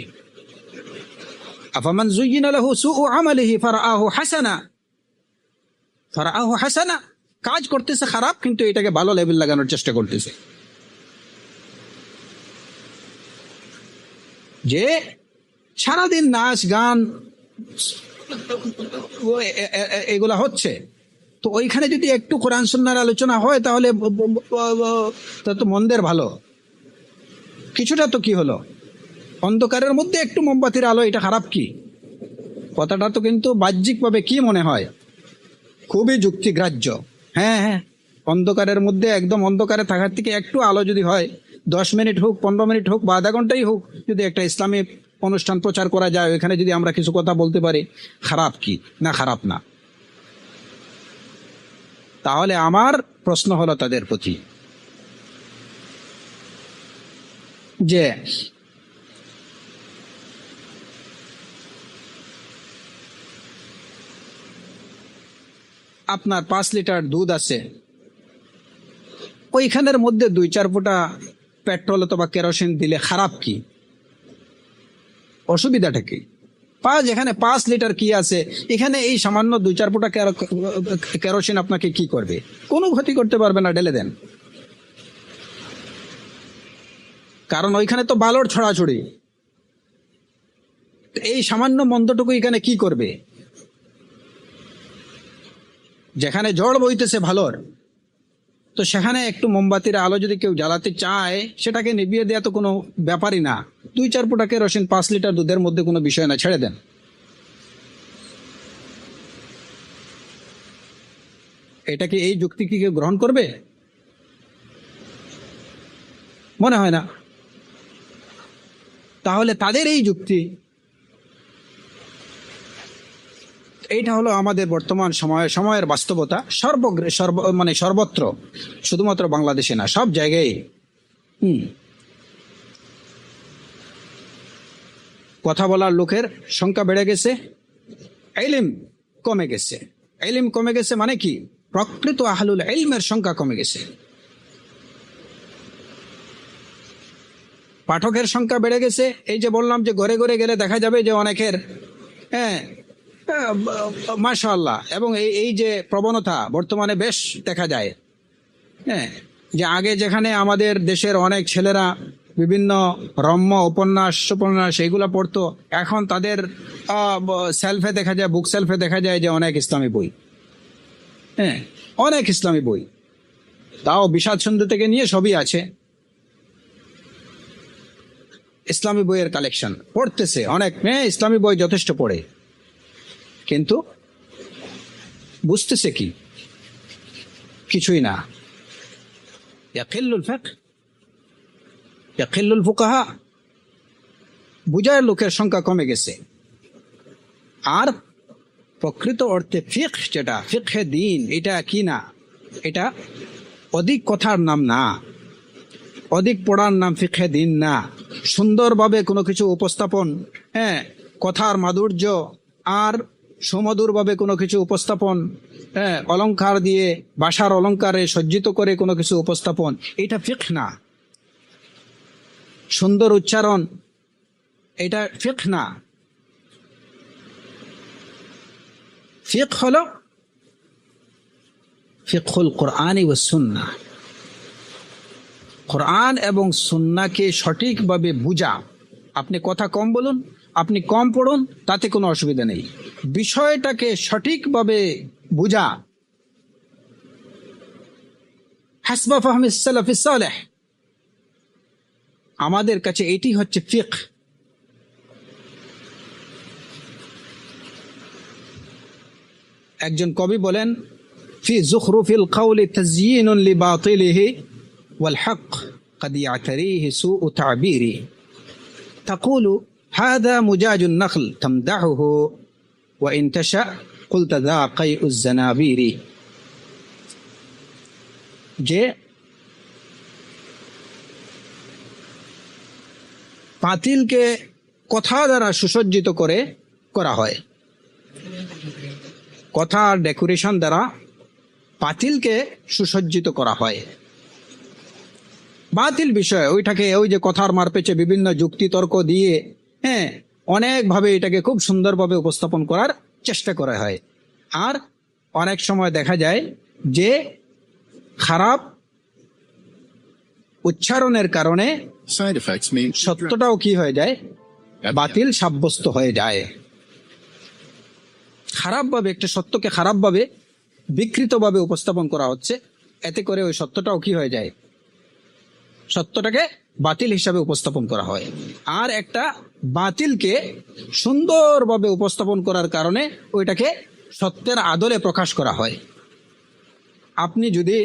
আফামান যুয়িনা লাহু সুউ আমালিহি ফারাআহু হাসানা, কাজ করতেছে খারাপ কিন্তু এটাকে ভালো লেভেল লাগানোর চেষ্টা করতেছে। যে সারাদিন নাচ গান এগুলা হচ্ছে, তো ওইখানে যদি একটু কোরআন সুন্নাহর আলোচনা হয় তাহলে তো মন্দের ভালো কিছুটা তো কি হলো, অন্ধকারের মধ্যে একটু মোমবাতির আলো, এটা খারাপ কি? কথাটা তো কিন্তু বাহ্যিকভাবে কি মনে হয়, খুবই যুক্তিগ্রাহ্য। হ্যাঁ হ্যাঁ, অন্ধকারের মধ্যে একদম অন্ধকারে থাকার থেকে একটু আলো যদি হয়, 10 মিনিট হোক, 15 মিনিট হোক বা আধা ঘন্টাই হোক, যদি একটা ইসলামিক অনুষ্ঠান প্রচার করা যায়, ওইখানে যদি আমরা কিছু কথা বলতে পারি, খারাপ কি? না, খারাপ না। তাহলে আমার প্রশ্ন হলো তাদের প্রতি যে আপনার 5 লিটার দুধ আছে, ওইখানের মধ্যে 2-4 ফোঁটা পেট্রোল অথবা কেরোসিন দিলে খারাপ কি? অসুবিধাটা কি? যেখানে 5 লিটার কি আছে, এখানে এই সামান্য 2-4 ফোঁটা কেরোসিন আপনাকে কি করবে? কোনো ক্ষতি করতে পারবে না, ঢেলে দেন। কারণ ওইখানে তো বালর ছড়াছড়ি, এই সামান্য মন্দটুকু এখানে কি করবে? যেখানে ঝড় বইতেছে ভালোর, তো সেখানে একটু মোমবাতির আলো যদি কেউ জ্বালাতে চায়, সেটাকে নিভিয়ে দেওয়া তো কোনো ব্যাপারই না। 2-4 ফোঁটা কেরোসিন 5 লিটার দুধের মধ্যে কোনো বিষয় না, ছেড়ে দেন। এটা কি, এই যুক্তি কি কেউ গ্রহণ করবে? মনে হয় না। তাহলে তাদের এই যুক্তি, এইটা হলো আমাদের বর্তমান সময়ের বাস্তবতা। সর্বত্র, শুধুমাত্র বাংলাদেশে না, সব জায়গায়। কথা বলার লোকের সংখ্যা বেড়ে গেছে, ইলম কমে গেছে। ইলম কমে গেছে মানে কি? প্রকৃত আহলুল ইলমের সংখ্যা কমে গেছে। পাঠকের সংখ্যা বেড়ে গেছে। এই যে বললাম যে ঘরে ঘরে গেলে দেখা যাবে যে অনেকের, হ্যাঁ মাশাআল্লাহ, এবং এই যে প্রবণতা বর্তমানে বেশ দেখা যায়, হ্যাঁ, যে আগে যেখানে আমাদের দেশের অনেক ছেলেরা বিভিন্ন রম্য উপন্যাস এইগুলা পড়তো, এখন তাদের সেলফে দেখা যায়, বুক সেলফে দেখা যায় যে অনেক ইসলামী বই, হ্যাঁ, অনেক ইসলামী বই, তাও বিষাদ ছন্দ থেকে নিয়ে সবই আছে। ইসলামী বইয়ের কালেকশন পড়তেছে অনেক মেয়ে, ইসলামী বই যথেষ্ট পড়ে, কিন্তু বুঝতেছে কি? কিছুই না। ইয়াকিল্লুল ফিকহ, ইয়াকিল্লুল ফুকাহা, বুঝার লোকের সংখ্যা কমে গেছে। আর প্রকৃত অর্থে ফিকহ, যেটা ফিকহে দ্বীন, এটা কি না? এটা অধিক কথার নাম না, অধিক পড়ার নাম ফিকহে দ্বীন না। সুন্দরভাবে কোনো কিছু উপস্থাপন, হ্যাঁ, কথার মাধুর্য আর সুমধুরভাবে কোনো কিছু উপস্থাপন, হ্যাঁ, অলংকার দিয়ে, ভাষার অলংকারে সজ্জিত করে কোনো কিছু উপস্থাপন, এটা ফিকহ না। সুন্দর উচ্চারণ, এটা ফিকহ না। ফিকহ হলো ফিকহুল কোরআন ওয়াস সুন্নাহ, কোরআন এবং সুন্নাহকে সঠিকভাবে বুঝা। আপনি কথা কম বলুন, আপনি কম পড়ুন, তাতে কোনো অসুবিধা নেই। বিষয়টাকে সঠিকভাবে বুঝা, হাসবা ফাহমিস সালাফিস সালেহ, আমাদের কাছে এটি হচ্ছে ফিকহ। একজন কবি বলেন, ফি যুখরুফিল কাওলি তাযয়িনুন লিবাতিলিহি ওয়াল হক قد يعتريه سوء تعبيري تقول হাদা মুজাজুন নখল তামদাহুহু ওয়া ইন তাশা কুলতা যা কাইউজ জানাবিরি, যে পাতিলকে কথা দ্বারা সুসজ্জিত করা হয়, কথা আর ডেকোরেশন দ্বারা পাতিলকে সুসজ্জিত করা হয়। বাতিল বিষয় ওইটাকে ওই যে কথার মারপেচে বিভিন্ন যুক্তি তর্ক দিয়ে অনেকভাবে এটাকে খুব সুন্দরভাবে উপস্থাপন করার চেষ্টা করা হয়। আর অনেক সময় দেখা যায় যে খারাপ উচ্চারণের কারণে সত্যটাও কি হয়ে যায়, বাতিল সাব্যস্ত হয়ে যায়। খারাপভাবে একটা সত্যকে খারাপভাবে বিকৃতভাবে উপস্থাপন করা হচ্ছে, এতে করে ওই সত্যটাও কি হয়ে যায়, সত্যটাকে বাতিল হিসাবে উপস্থাপন করা হয়। আর একটা বাতিলকে সুন্দরভাবে উপস্থাপন করার কারণে ওইটাকে সত্যের আদলে প্রকাশ করা হয়। আপনি যদি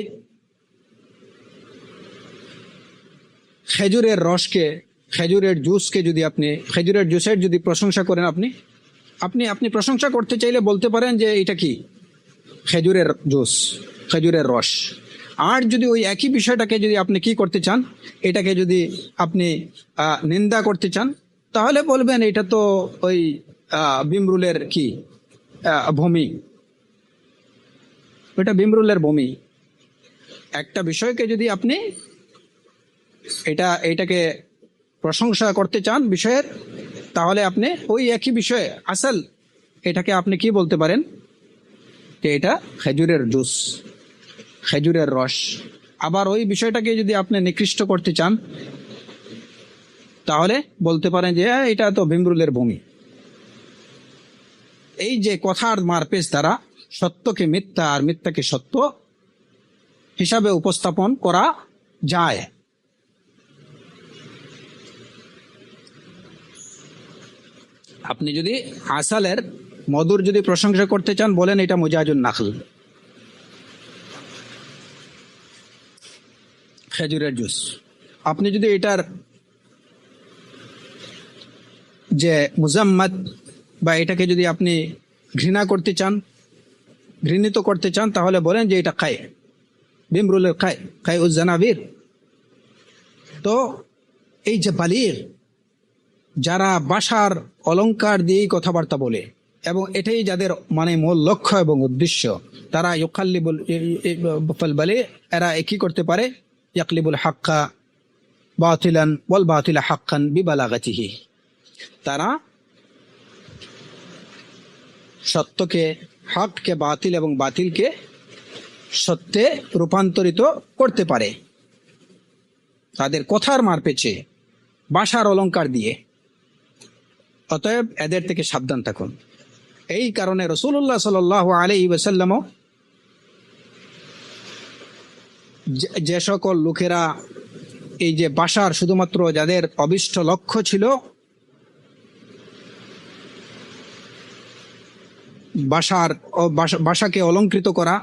খেজুরের রসকে, খেজুরের জুসকে যদি আপনি খেজুরের জুসের যদি প্রশংসা করেন, আপনি প্রশংসা করতে চাইলে বলতে পারেন যে এটা কি খেজুরের জুস, খেজুরের রস। আর যদি ওই একই বিষয়টাকে যদি আপনি কি করতে চান, এটাকে যদি আপনি নিন্দা করতে চান, তাহলে বলবেন এটা তো ওই বিমরুলের কি ভূমি, ওইটা বিমরুলের ভূমি। একটা বিষয়কে যদি আপনি এটাকে প্রশংসা করতে চান বিষয়ের, তাহলে আপনি ওই একই বিষয়ে আসল এটাকে আপনি কি বলতে পারেন যে এটা খেজুরের জুস, খেজুরের রস। আবার ওই বিষয়টাকে যদি আপনি নিকৃষ্ট করতে চান, তাহলে বলতে পারেন যে এটা তো ভিমরুলের ভূমি। এই যে কথার মারপেচ দ্বারা সত্যকে মিথ্যা আর মিথ্যাকে সত্য হিসাবে উপস্থাপন করা যায়। আপনি যদি আসালের মধুর যদি প্রশংসা করতে চান, বলেন এটা মুজাজুন নাখল, খেজুরের জুস। আপনি যদি এটার যে মুজাম্মাদ বা এটাকে যদি আপনি ঘৃণা করতে চান, ঘৃণিত করতে চান, তাহলে বলেন যে এটা খায়, বিমরুলের খায়, খায় উজ জানাবির। তো এই যে বালিগ, যারা ভাষার অলংকার দিয়েই কথাবার্তা বলে এবং এটাই যাদের মানে মূল লক্ষ্য এবং উদ্দেশ্য, তারা ইউকাল্লিবুল বালি, এরা কি করতে পারে, ইয়াকলিবুল হাক্কা বাতিলান ওয়াল বাতিলা হাক্কান বিবালাগাতিহি, তারা সত্যকে হককে বাতিল এবং বাতিলকে সত্যে রূপান্তরিত করতে পারে তাদের কথার মারপেচে, ভাষার অলংকার দিয়ে। অতএব এদের থেকে সাবধান থাকুন। এই কারণে রাসূলুল্লাহ সাল্লাল্লাহু আলাইহি ওয়াসাল্লামও যে সকল লোকেরা এই যে ভাষার শুধুমাত্র যাদের অভিষ্ট লক্ষ্য ছিল ভাষাকে অলংকৃত করা,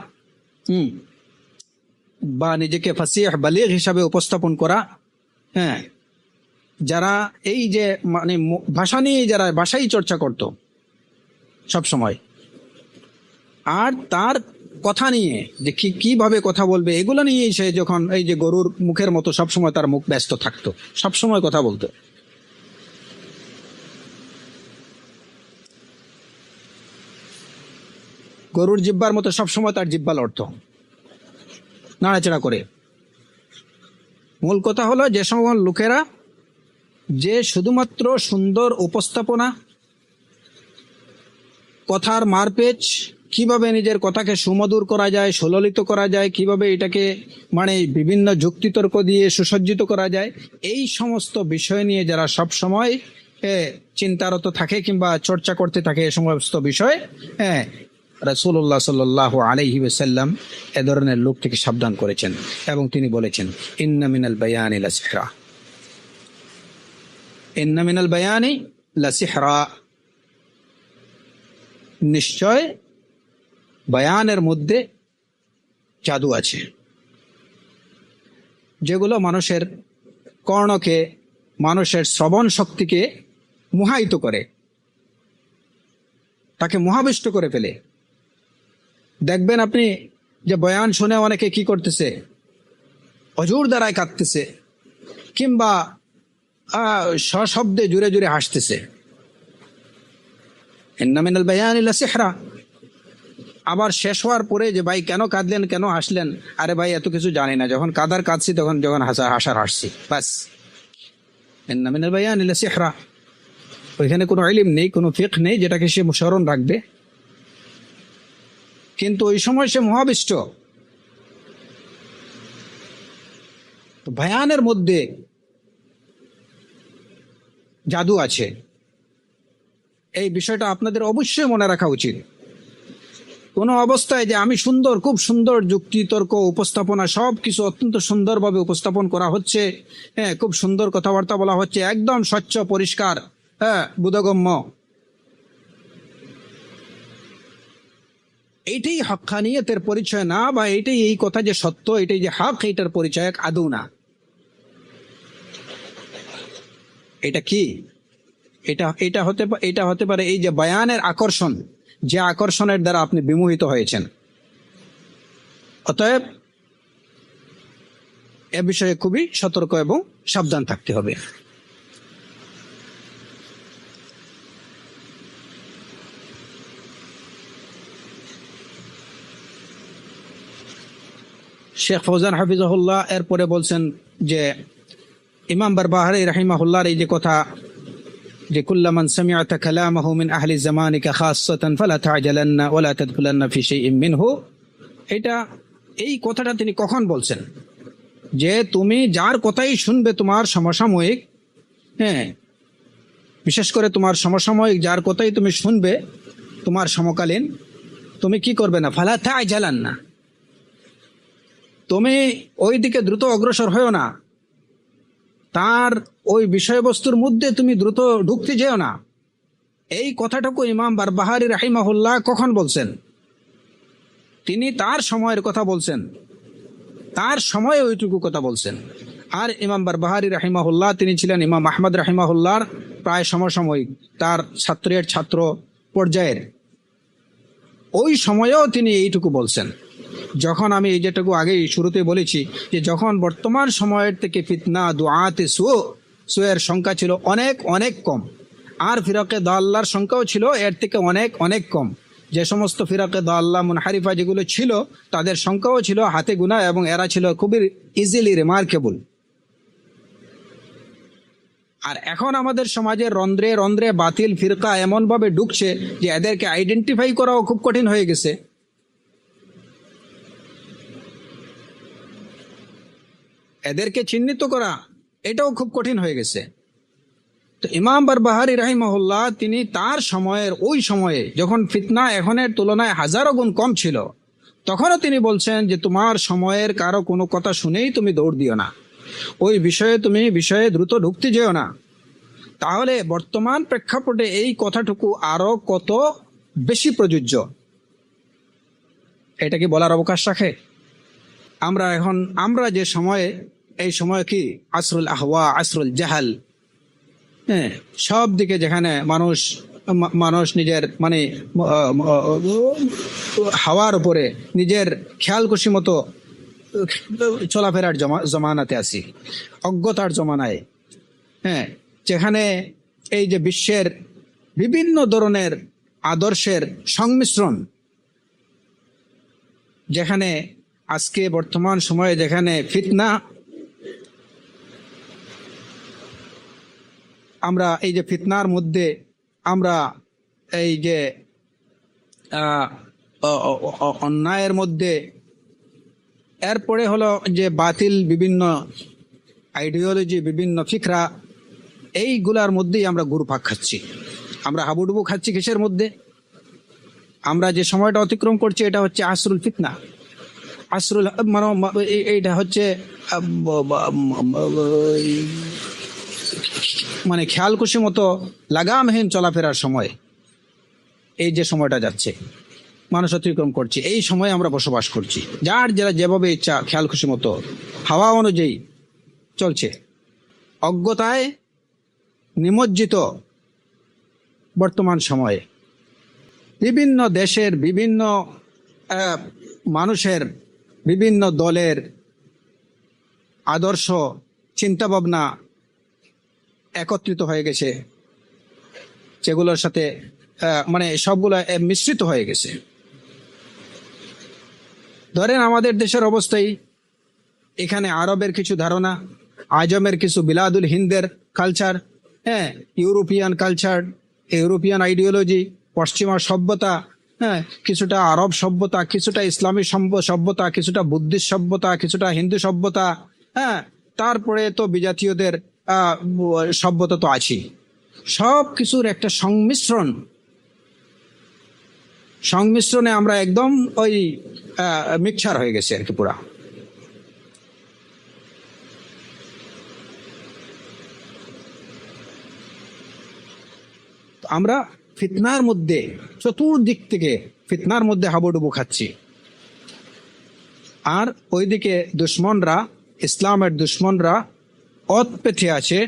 বা নিজেকে ফাসিহ বালিগ হিসাবে উপস্থাপন করা, যারা এই যে মানে ভাষা নিয়ে যারা ভাষাই চর্চা করত সব সময়, আর তার কথা নিয়ে যে কিভাবে কথা বলবে এগুলো নিয়ে সে যখন এই যে গরুর মুখের মতো সবসময় তার মুখ ব্যস্ত থাকতো, সবসময় কথা বলতো। গরুর জিব্বার মতো সবসময় তার জিব্বা লড়তো, নাড়াচাড়া করে। মূল কথা হলো যে সকল লোকেরা যে শুধুমাত্র সুন্দর উপস্থাপনা, কথার মারপেচ, কিভাবে নিজের কথাকে সুমধুর করা যায়, সুললিত করা যায়, কিভাবে এটাকে মানে বিভিন্ন যুক্তিতর্ক দিয়ে সুসজ্জিত করা যায়, এই সমস্ত বিষয় নিয়ে যারা সব সময় চিন্তারত থাকে কিংবা চর্চা করতে থাকে, এই সমস্ত বিষয় রাসূলুল্লাহ সাল্লাল্লাহু আলাইহি ওয়াসাল্লাম এ ধরনের লোক থেকে সাবধান করেছেন এবং তিনি বলেছেন, ইন্না মিনাল বায়ানি লাসিহরা, ইন্না মিনাল বায়ানি লাসিহরা, নিশ্চয় বয়ানের মধ্যে জাদু আছে, যেগুলো মানুষের কর্ণকে, মানুষের শ্রবণ শক্তিকে মোহায়িত করে, তাকে মোহাবিষ্ট করে ফেলে। দেখবেন আপনি যে বয়ান শুনে অনেকে কি করতেছে, অজুর দ্বারায় কাঁদতেছে, কিংবা সশব্দে জুড়ে জুড়ে হাসতেছে। ইন্না মিনাল বায়ানি লাসিহরা। আবার শেষ হওয়ার পরে যে ভাই কেন কাঁদলেন, কেন হাসলেন, আরে ভাই এত কিছু জানি না, যখন কাঁদার কাঁদছি তখন যখন হাসার হাসছি, বাস। ইন্না মিনাল বায়ানি লাসিহরা। ওইখানে কোনো ইলম নেই, কোনো ফিকহ নেই যেটাকে সে স্মরণ রাখবে, কিন্তু ওই সময় সে মহাবিষ্ট। বয়ানের মধ্যে জাদু আছে, এই বিষয়টা আপনাদের অবশ্যই মনে রাখা উচিত। কোনো অবস্থায় যে আমি সুন্দর, খুব সুন্দর যুক্তি তর্ক উপস্থাপনা সব কিছু অত্যন্ত সুন্দরভাবে উপস্থাপন করা হচ্ছে, হ্যাঁ, খুব সুন্দর কথাবার্তা বলা হচ্ছে, একদম স্বচ্ছ পরিষ্কার, হ্যাঁ, বোধগম্য, এইটাই হক্কানিয়তের পরিচয় না, বা এইটাই এই কথা যে সত্য, এটাই যে হক, এইটার পরিচয় আদৌ না। এটা কি? এটা হতে পারে এই যে বয়ানের আকর্ষণ, যে আকর্ষণের দ্বারা আপনি বিমোহিত হয়েছেন। অতএব এ বিষয়ে খুবই সতর্ক এবং সাবধান থাকতে হবে। শেখ ফৌজান হাফিজাহুল্লাহ এরপরে বলছেন যে ইমাম বারবাহারি রাহিমাহুল্লাহর এই যে কথা, যে কুল্লামান সামিআতা কালামাহু মিন আহলি জামানিকা খাসসাতান ফালা তা'জালান্না ওয়ালা তাদখুলান্না ফি শাইইন মিনহু, এটা এই কথাটা তিনি কখন বলছেন? যে তুমি যার কথাই শুনবে তোমার সমসাময়িক, হ্যাঁ, বিশেষ করে তোমার সমসাময়িক যার কথাই তুমি শুনবে তোমার সমকালীন, তুমি কি করবে না? ফালা তা'জালান্না, তুমি ওই দিকে দ্রুত অগ্রসর হয়েও না, তার ওই বিষয়বস্তুর মধ্যে তুমি দ্রুত ঢুকতে যেও না। এই কথাটুকু ইমাম বারবাহারি রাহিমাহুল্লাহ কখন বলছেন? তিনি তার সময়ের কথা বলছেন, তার সময়ে ওইটুকু কথা বলছেন। আর ইমাম বারবাহারি রাহিমাহুল্লাহ তিনি ছিলেন ইমাম আহমদ রাহিমাহুল্লাহর প্রায় সমসাময়িক, তার ছাত্রের ছাত্র পর্যায়ের। ওই সময়েও তিনি এইটুকু বলছেন। যখন আমি এই যেটুকু আগেই শুরুতে বলেছি যে যখন বর্তমান সময়ের থেকে ফিতনা দুআতে সুয়ের সংখ্যা ছিল অনেক অনেক কম, আর ফিরাকে দাল্লার সংখ্যাও ছিল এর থেকে অনেক অনেক কম। যে সমস্ত ফিরাকে দাল্লা মুনহারিফা যেগুলো ছিল তাদের সংখ্যাও ছিল হাতে গোনা, এবং এরা ছিল খুবই ইজিলি রিমার্কেবল। আর এখন আমাদের সমাজের রন্ধ্রে রন্ধ্রে বাতিল ফিরকা এমনভাবে ঢুকছে যে এদেরকে আইডেন্টিফাই করাও খুব কঠিন হয়ে গেছে। এদেরকে চিহ্নিত করা এটাও খুব কঠিন হয়ে গেছে। তো ইমাম বারবাহারি রাহিমাহুল্লাহ তিনি তার সময়ের, ওই সময়ে যখন ফিতনা এখনের তুলনায় হাজারো গুণ কম ছিল, তখনও তিনি বলছেন যে তোমার সময়ের কারো কোনো কথা শুনেই তুমি দৌড় দিও না, ওই বিষয়ে দ্রুত ঢুকতে যেও না। তাহলে বর্তমান প্রেক্ষাপটে এই কথাটুকু আরো কত বেশি প্রযোজ্য, এটা কি বলার অবকাশ রাখে? আমরা যে সময়ে, এই সময় কি আসরুল আহওয়া, আসরুল জাহাল, হ্যাঁ, সব দিকে যেখানে মানুষ নিজের মানে হাওয়ার উপরে নিজের খেয়াল খুশি মতো চলাফেরার জমানাতে আছি, অজ্ঞতার জমানায়, হ্যাঁ, যেখানে এই যে বিশ্বের বিভিন্ন ধরনের আদর্শের সংমিশ্রণ, যেখানে আজকে বর্তমান সময়ে যেখানে ফিতনা, আমরা এই যে ফিতনার মধ্যে আমরা এই যে অন্যায়ের মধ্যে, এরপরে হলো যে বাতিল বিভিন্ন আইডিওলজি, বিভিন্ন ফিকরা, এইগুলার মধ্যেই আমরা ঘুরপাক খাচ্ছি, আমরা হাবুডুবু খাচ্ছি। কিসের মধ্যে? আমরা যে সময়টা অতিক্রম করছি এটা হচ্ছে আসরুল ফিতনা, আসরুল এইটা হচ্ছে মানে খেয়াল খুশি মতো লাগামহীন চলাফেরার সময়। এই যে সময়টা যাচ্ছে মানুষ অতিক্রম করছে, এই সময়ে আমরা বসবাস করছি, যারা যেভাবে ইচ্ছা খেয়াল খুশি মতো হাওয়া অনুযায়ী চলছে, অজ্ঞতায় নিমজ্জিত, বর্তমান সময়ে বিভিন্ন দেশের বিভিন্ন মানুষের বিভিন্ন দলের আদর্শ চিন্তাভাবনা একত্রিত হয়ে গেছে, যেগুলোর সাথে মানে সবগুলো মিশ্রিত হয়ে গেছে। ধরেন আমাদের দেশের অবস্থায় এখানে আরবের কিছু ধারণা, আজমের কিছু বিলাদুল হিন্দের culture, European culture, European ideology, পশ্চিমা সভ্যতা, কিছুটা আরব সভ্যতা, কিছুটা ইসলামী সভ্যতা, কিছুটা বুদ্ধিস্ট সভ্যতা, কিছুটা হিন্দু সভ্যতা, তারপরে তো বিজাতীয়দের সভ্যতা তো আছেই। সব কিছুর একটা সংমিশ্রণে আমরা একদম ওই মিক্সচার হয়ে গেছে আর কি পুরা। আমরা ফিতনার মধ্যে, চতুর্দিক থেকে ফিতনার মধ্যে হাবুডুবু খাচ্ছি। আর ওইদিকে দুশ্মনরা, ইসলামের দুশ্মনরা অত পেতে আছে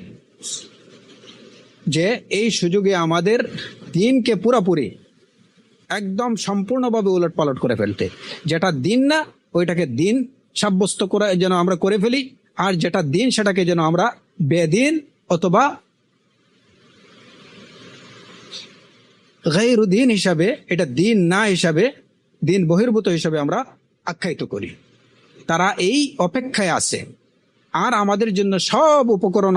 যে এই সুযোগে আমাদের দিনকে পুরোপুরি একদম সম্পূর্ণভাবে উলট পালট করে ফেলতে। যেটা দিন না ওইটাকে দিন সাব্যস্ত করে যেন আমরা করে ফেলি, আর যেটা দিন সেটাকে যেন আমরা বেদিন অথবা গায়রুদ্দিন হিসাবে, এটা দিন না হিসাবে, দিন বহির্ভূত হিসাবে আমরা আখ্যায়িত করি। তারা এই অপেক্ষায় আছে, আর আমাদের জন্য সব উপকরণ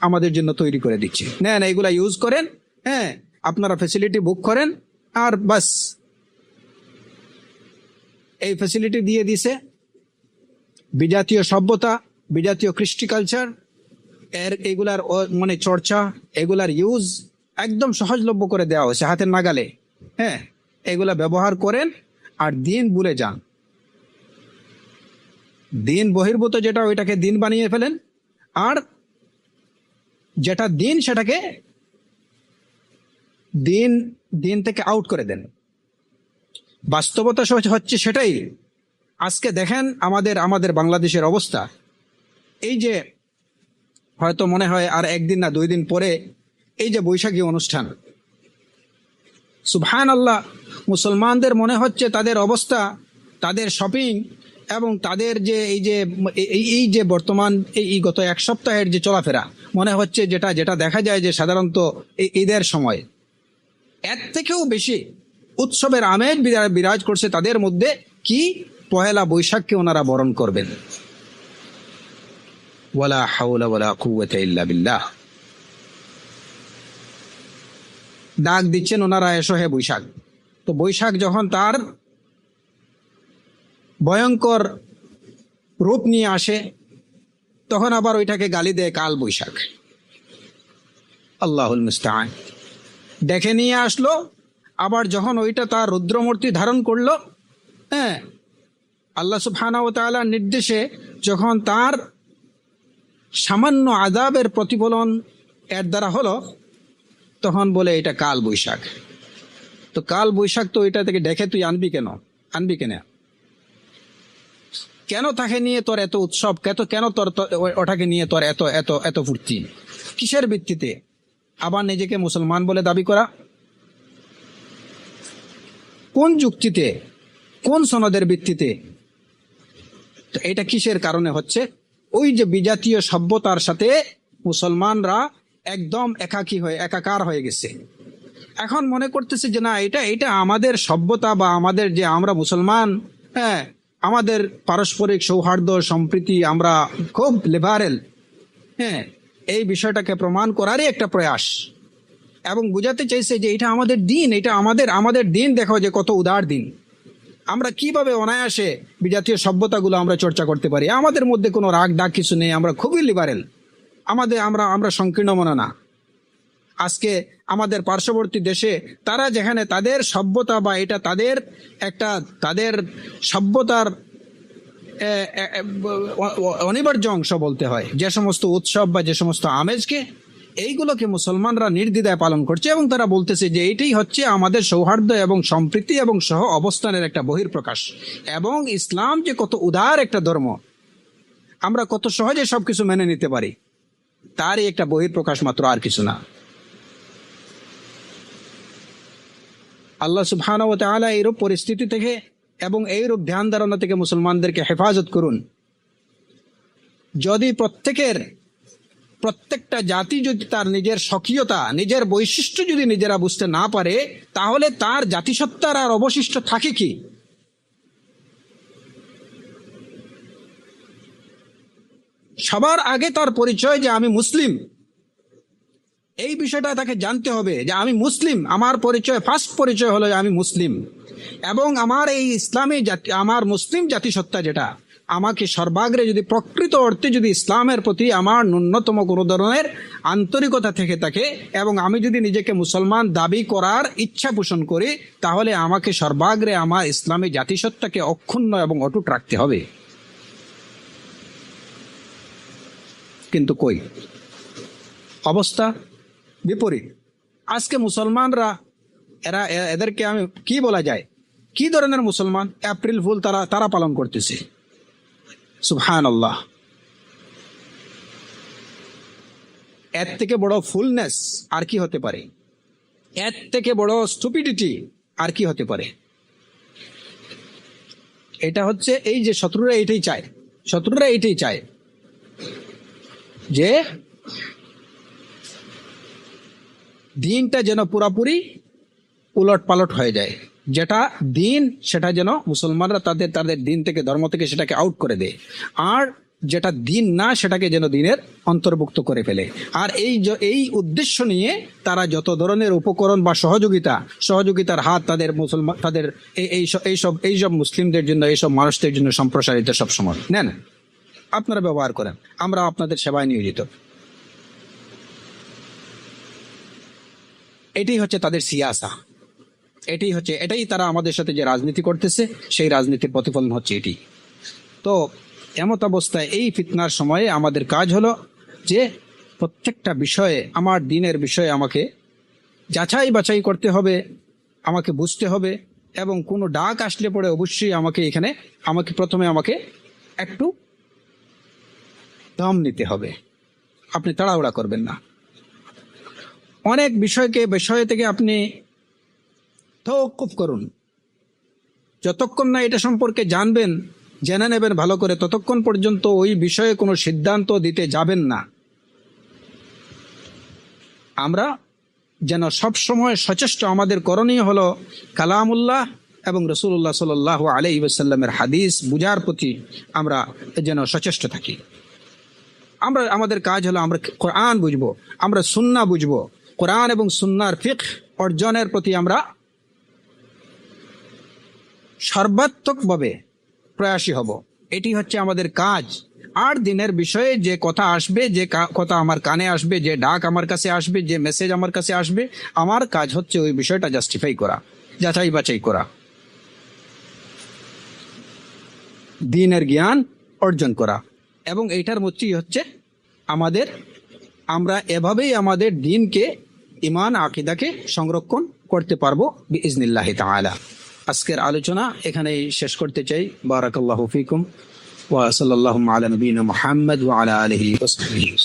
আমাদের জন্য তৈরি করে দিচ্ছে। নেন এইগুলা ইউজ করেন, আপনারা ফ্যাসিলিটি বুক করেন, আর বাস এই ফ্যাসিলিটি দিয়ে দিছে। বিজাতীয় সভ্যতা, বিজাতীয় কৃষ্টি কালচার, এগুলার মানে চর্চা, এগুলার ইউজ একদম সহজলভ্য করে দেওয়া হয়েছে হাতের নাগালে। এগুলা ব্যবহার করেন আর দিন ভুলে যান। দিন বহির্ভূত যেটা ওইটাকে দিন বানিয়ে ফেলেন, আর যেটা দিন সেটাকে দিন থেকে আউট করে দেন। বাস্তবতা হচ্ছে সেটাই। আজকে দেখেন আমাদের বাংলাদেশের অবস্থা। এই যে হয়তো মনে হয় আর একদিন না 2 দিন পরে এই যে বৈশাখী অনুষ্ঠান, সুবহানাল্লাহ, মুসলমানদের মনে হচ্ছে তাদের অবস্থা, তাদের শপিং এবং তাদের যে এই যে বর্তমান এই গত 1 সপ্তাহের যে চলাফেরা, মনে হচ্ছে যেটা দেখা যায় যে সাধারণত ঈদের সময় এর থেকেও বেশি উৎসবের আমেজ বিরাজ করছে তাদের মধ্যে। কি পহেলা বৈশাখকে ওনারা বরণ করবেন। ওয়ালা হাওলা ওয়ালা কুওয়াতা ইল্লা বিল্লাহ। ডাক দিচ্ছেন ওনারা, এসো হে বৈশাখ। তো বৈশাখ যখন তার ভয়ঙ্কর রূপ নিয়ে আসে, তখন আবার ওইটাকে গালি দেয় কাল বৈশাখ। আল্লাহুল মুস্তাআন। ডেকে নিয়ে আসলো, আবার যখন ওইটা তার রুদ্রমূর্তি ধারণ করলো, আল্লাহ সুবহানাহু ওয়া তাআলার নির্দেশে যখন তার সামান্য আযাবের প্রতিফলন এর দ্বারা হলো, তখন বলে এটা কাল বৈশাখ। তো কাল বৈশাখ তো ওইটা থেকে ডেকে তুই আনবি কেন? কেন তাকে নিয়ে তোর এত উৎসব? কেন তোর ওটাকে নিয়ে তোর এত এত এত ফুর্তি? কিসের ভিত্তিতে? আবার নিজেকে মুসলমান বলে দাবি করা? কোন যুক্তিতে, কোন সনদের ভিত্তিতে? তো এটা কিসের কারণে হচ্ছে? ওই যে বিজাতীয় সভ্যতার সাথে মুসলমানরা একদম একাকার হয়ে গেছে। এখন মনে করতেছে যে না, এটা আমাদের সভ্যতা বা আমাদের যে আমরা মুসলমান, আমাদের পারস্পরিক সৌহার্দ্য সম্প্রীতি, আমরা খুব লিবারেল, এই বিষয়টাকে প্রমাণ করারই একটা প্রয়াস। এবং বুঝাতে চাইছে যে এটা আমাদের দিন, এটা আমাদের দিন, দেখো যে কত উদার দিন। আমরা কিভাবে অনায়াসে বিজাতীয় সভ্যতাগুলো আমরা চর্চা করতে পারি। আমাদের মধ্যে কোনো রাগ ডাক কিছু নেই, আমরা খুবই লিবারেল, আমরা সংকীর্ণ মনা না। আজকে আমাদের পার্শ্ববর্তী দেশে তারা যেখানে তাদের সভ্যতা বা এটা তাদের সভ্যতার অনিবার্য অংশ বলতে হয়, যে সমস্ত উৎসব বা যে সমস্ত আমেজকে, এইগুলোকে মুসলমানরা নির্দ্বিধায় পালন করছে এবং তারা বলতেছে যে এইটাই হচ্ছে আমাদের সৌহার্দ্য এবং সম্প্রীতি এবং সহ অবস্থানের একটা বহির্প্রকাশ। এবং ইসলাম যে কত উদার একটা ধর্ম, আমরা কত সহজে সবকিছু মেনে নিতে পারি, তারই একটা বহির্প্রকাশ মাত্র, আর কিছু না। আল্লাহ সুবহানাহু ওয়া তাআলা এইরূপ পরিস্থিতি থেকে এবং এইরূপ ধ্যান ধারণা থেকে মুসলমানদেরকে হেফাজত করুন। যদি প্রত্যেকটা জাতি যদি তার নিজের স্বকীয়তা, নিজের বৈশিষ্ট্য যদি নিজেরা বুঝতে না পারে, তাহলে তার জাতিসত্তার আর অবশিষ্ট থাকে কি? সবার আগে তার পরিচয় যে আমি মুসলিম, এই বিষয়টা তাকে জানতে হবে যে আমি মুসলিম। আমার পরিচয়, ফার্স্ট পরিচয় হলো যে আমি মুসলিম, এবং আমার এই ইসলামী জাতি, আমার মুসলিম জাতিসত্তা যেটা আমাকে সর্বাগ্রে যদি প্রকৃত অর্থে যদি ইসলামের প্রতি আমার ন্যূনতম কোনো ধরনের আন্তরিকতা থেকে থাকে এবং আমি যদি নিজেকে মুসলমান দাবি করার ইচ্ছা পোষণ করি, তাহলে আমাকে সর্বাগ্রে আমার ইসলামী জাতিসত্তাকে অক্ষুণ্ণ এবং অটুট রাখতে হবে। কিন্তু কই, অবস্থা বিপরীত। আজকে মুসলমানরা এদেরকে আমি কি বলা যায়, কি ধরনের মুসলমান? এপ্রিল ফুল তারা পালন করতেছে। সুবহানাল্লাহ। এর থেকে বড় ফুলনেস আর কি হতে পারে? এর থেকে বড় স্টুপিডিটি আর কি হতে পারে? এটা হচ্ছে এই যে শত্রুরা এইটাই চায় যে দিনটা যেন পুরাপুরি উলট পালট হয়ে যায়। যেটা দিন সেটা যেন মুসলমানরা তাদের দিন থেকে, ধর্ম থেকে সেটাকে আউট করে দেয়, আর যেটা দিন না সেটাকে যেন দিনের অন্তর্ভুক্ত করে ফেলে। আর এই উদ্দেশ্য নিয়ে তারা যত ধরনের উপকরণ বা সহযোগিতার হাত তাদের এইসব মুসলিমদের জন্য, এইসব মানুষদের জন্য সম্প্রসারিত সবসময় নেন, আপনারা ব্যবহার করেন। আমরা আপনাদের সেবায় নিয়োজিত। এটাই হচ্ছে তাদের সিয়াসা, এটাই তারা আমাদের সাথে যে রাজনীতি করতেছে, সেই রাজনীতির প্রতিফলন হচ্ছে এটি। তো এমত অবস্থায় এই ফিতনার সময়ে আমাদের কাজ হলো যে প্রত্যেকটা বিষয়ে, আমার দিনের বিষয়ে আমাকে যাচাই বাছাই করতে হবে, আমাকে বুঝতে হবে, এবং কোনো ডাক আসলে পরে অবশ্যই প্রথমে আমাকে একটু দম নিতে হবে। আপনি তাড়াহুড়া করবেন না। অনেক বিষয় থেকে আপনি তাওয়াক্কুফ করুন। যতক্ষণ না এটা সম্পর্কে জেনে নেবেন ভালো করে, ততক্ষণ পর্যন্ত ওই বিষয়ে কোনো সিদ্ধান্ত দিতে যাবেন না। আমরা যেন সবসময় সচেষ্ট, আমাদের করণীয় হলো কালামুল্লাহ এবং রাসূলুল্লাহ সাল্লাল্লাহু আলাইহি ওয়াসাল্লামের হাদিস বুঝার প্রতি আমরা যেন সচেষ্ট থাকি। আমাদের কাজ হলো আমরা কোরআন বুঝবো, আমরা সুন্নাহ বুঝবো, কোরআন এবং সুন্নাহর ফিকহ অর্জনের প্রতি আমরা সর্বাত্মকভাবে প্রয়াসী হব। এটি হচ্ছে আমাদের কাজ। আর দিনের বিষয়ে যে কথা আসবে, যে কথা আমার কানে আসবে, যে ডাক আমার কাছে আসবে, যে মেসেজ আমার কাছে আসবে, আমার কাজ হচ্ছে ওই বিষয়টা জাস্টিফাই করা, যাচাই বাছাই করা, দ্বীনের জ্ঞান অর্জন করা। এবং এইটার মধ্যেই হচ্ছে আমরা এভাবেই আমাদের দ্বীনকে, ঈমান আকীদাকে সংরক্ষণ করতে পারবো বিইজনিল্লাহি তাআলা। আজকের আলোচনা এখানেই শেষ করতে চাই। বারাকাল্লাহু ফিকুম ওয়া সাল্লাল্লাহু আলা নবিয়িনা মুহাম্মদ ওয়া আলা আলিহি ওয়া সাহবিহি।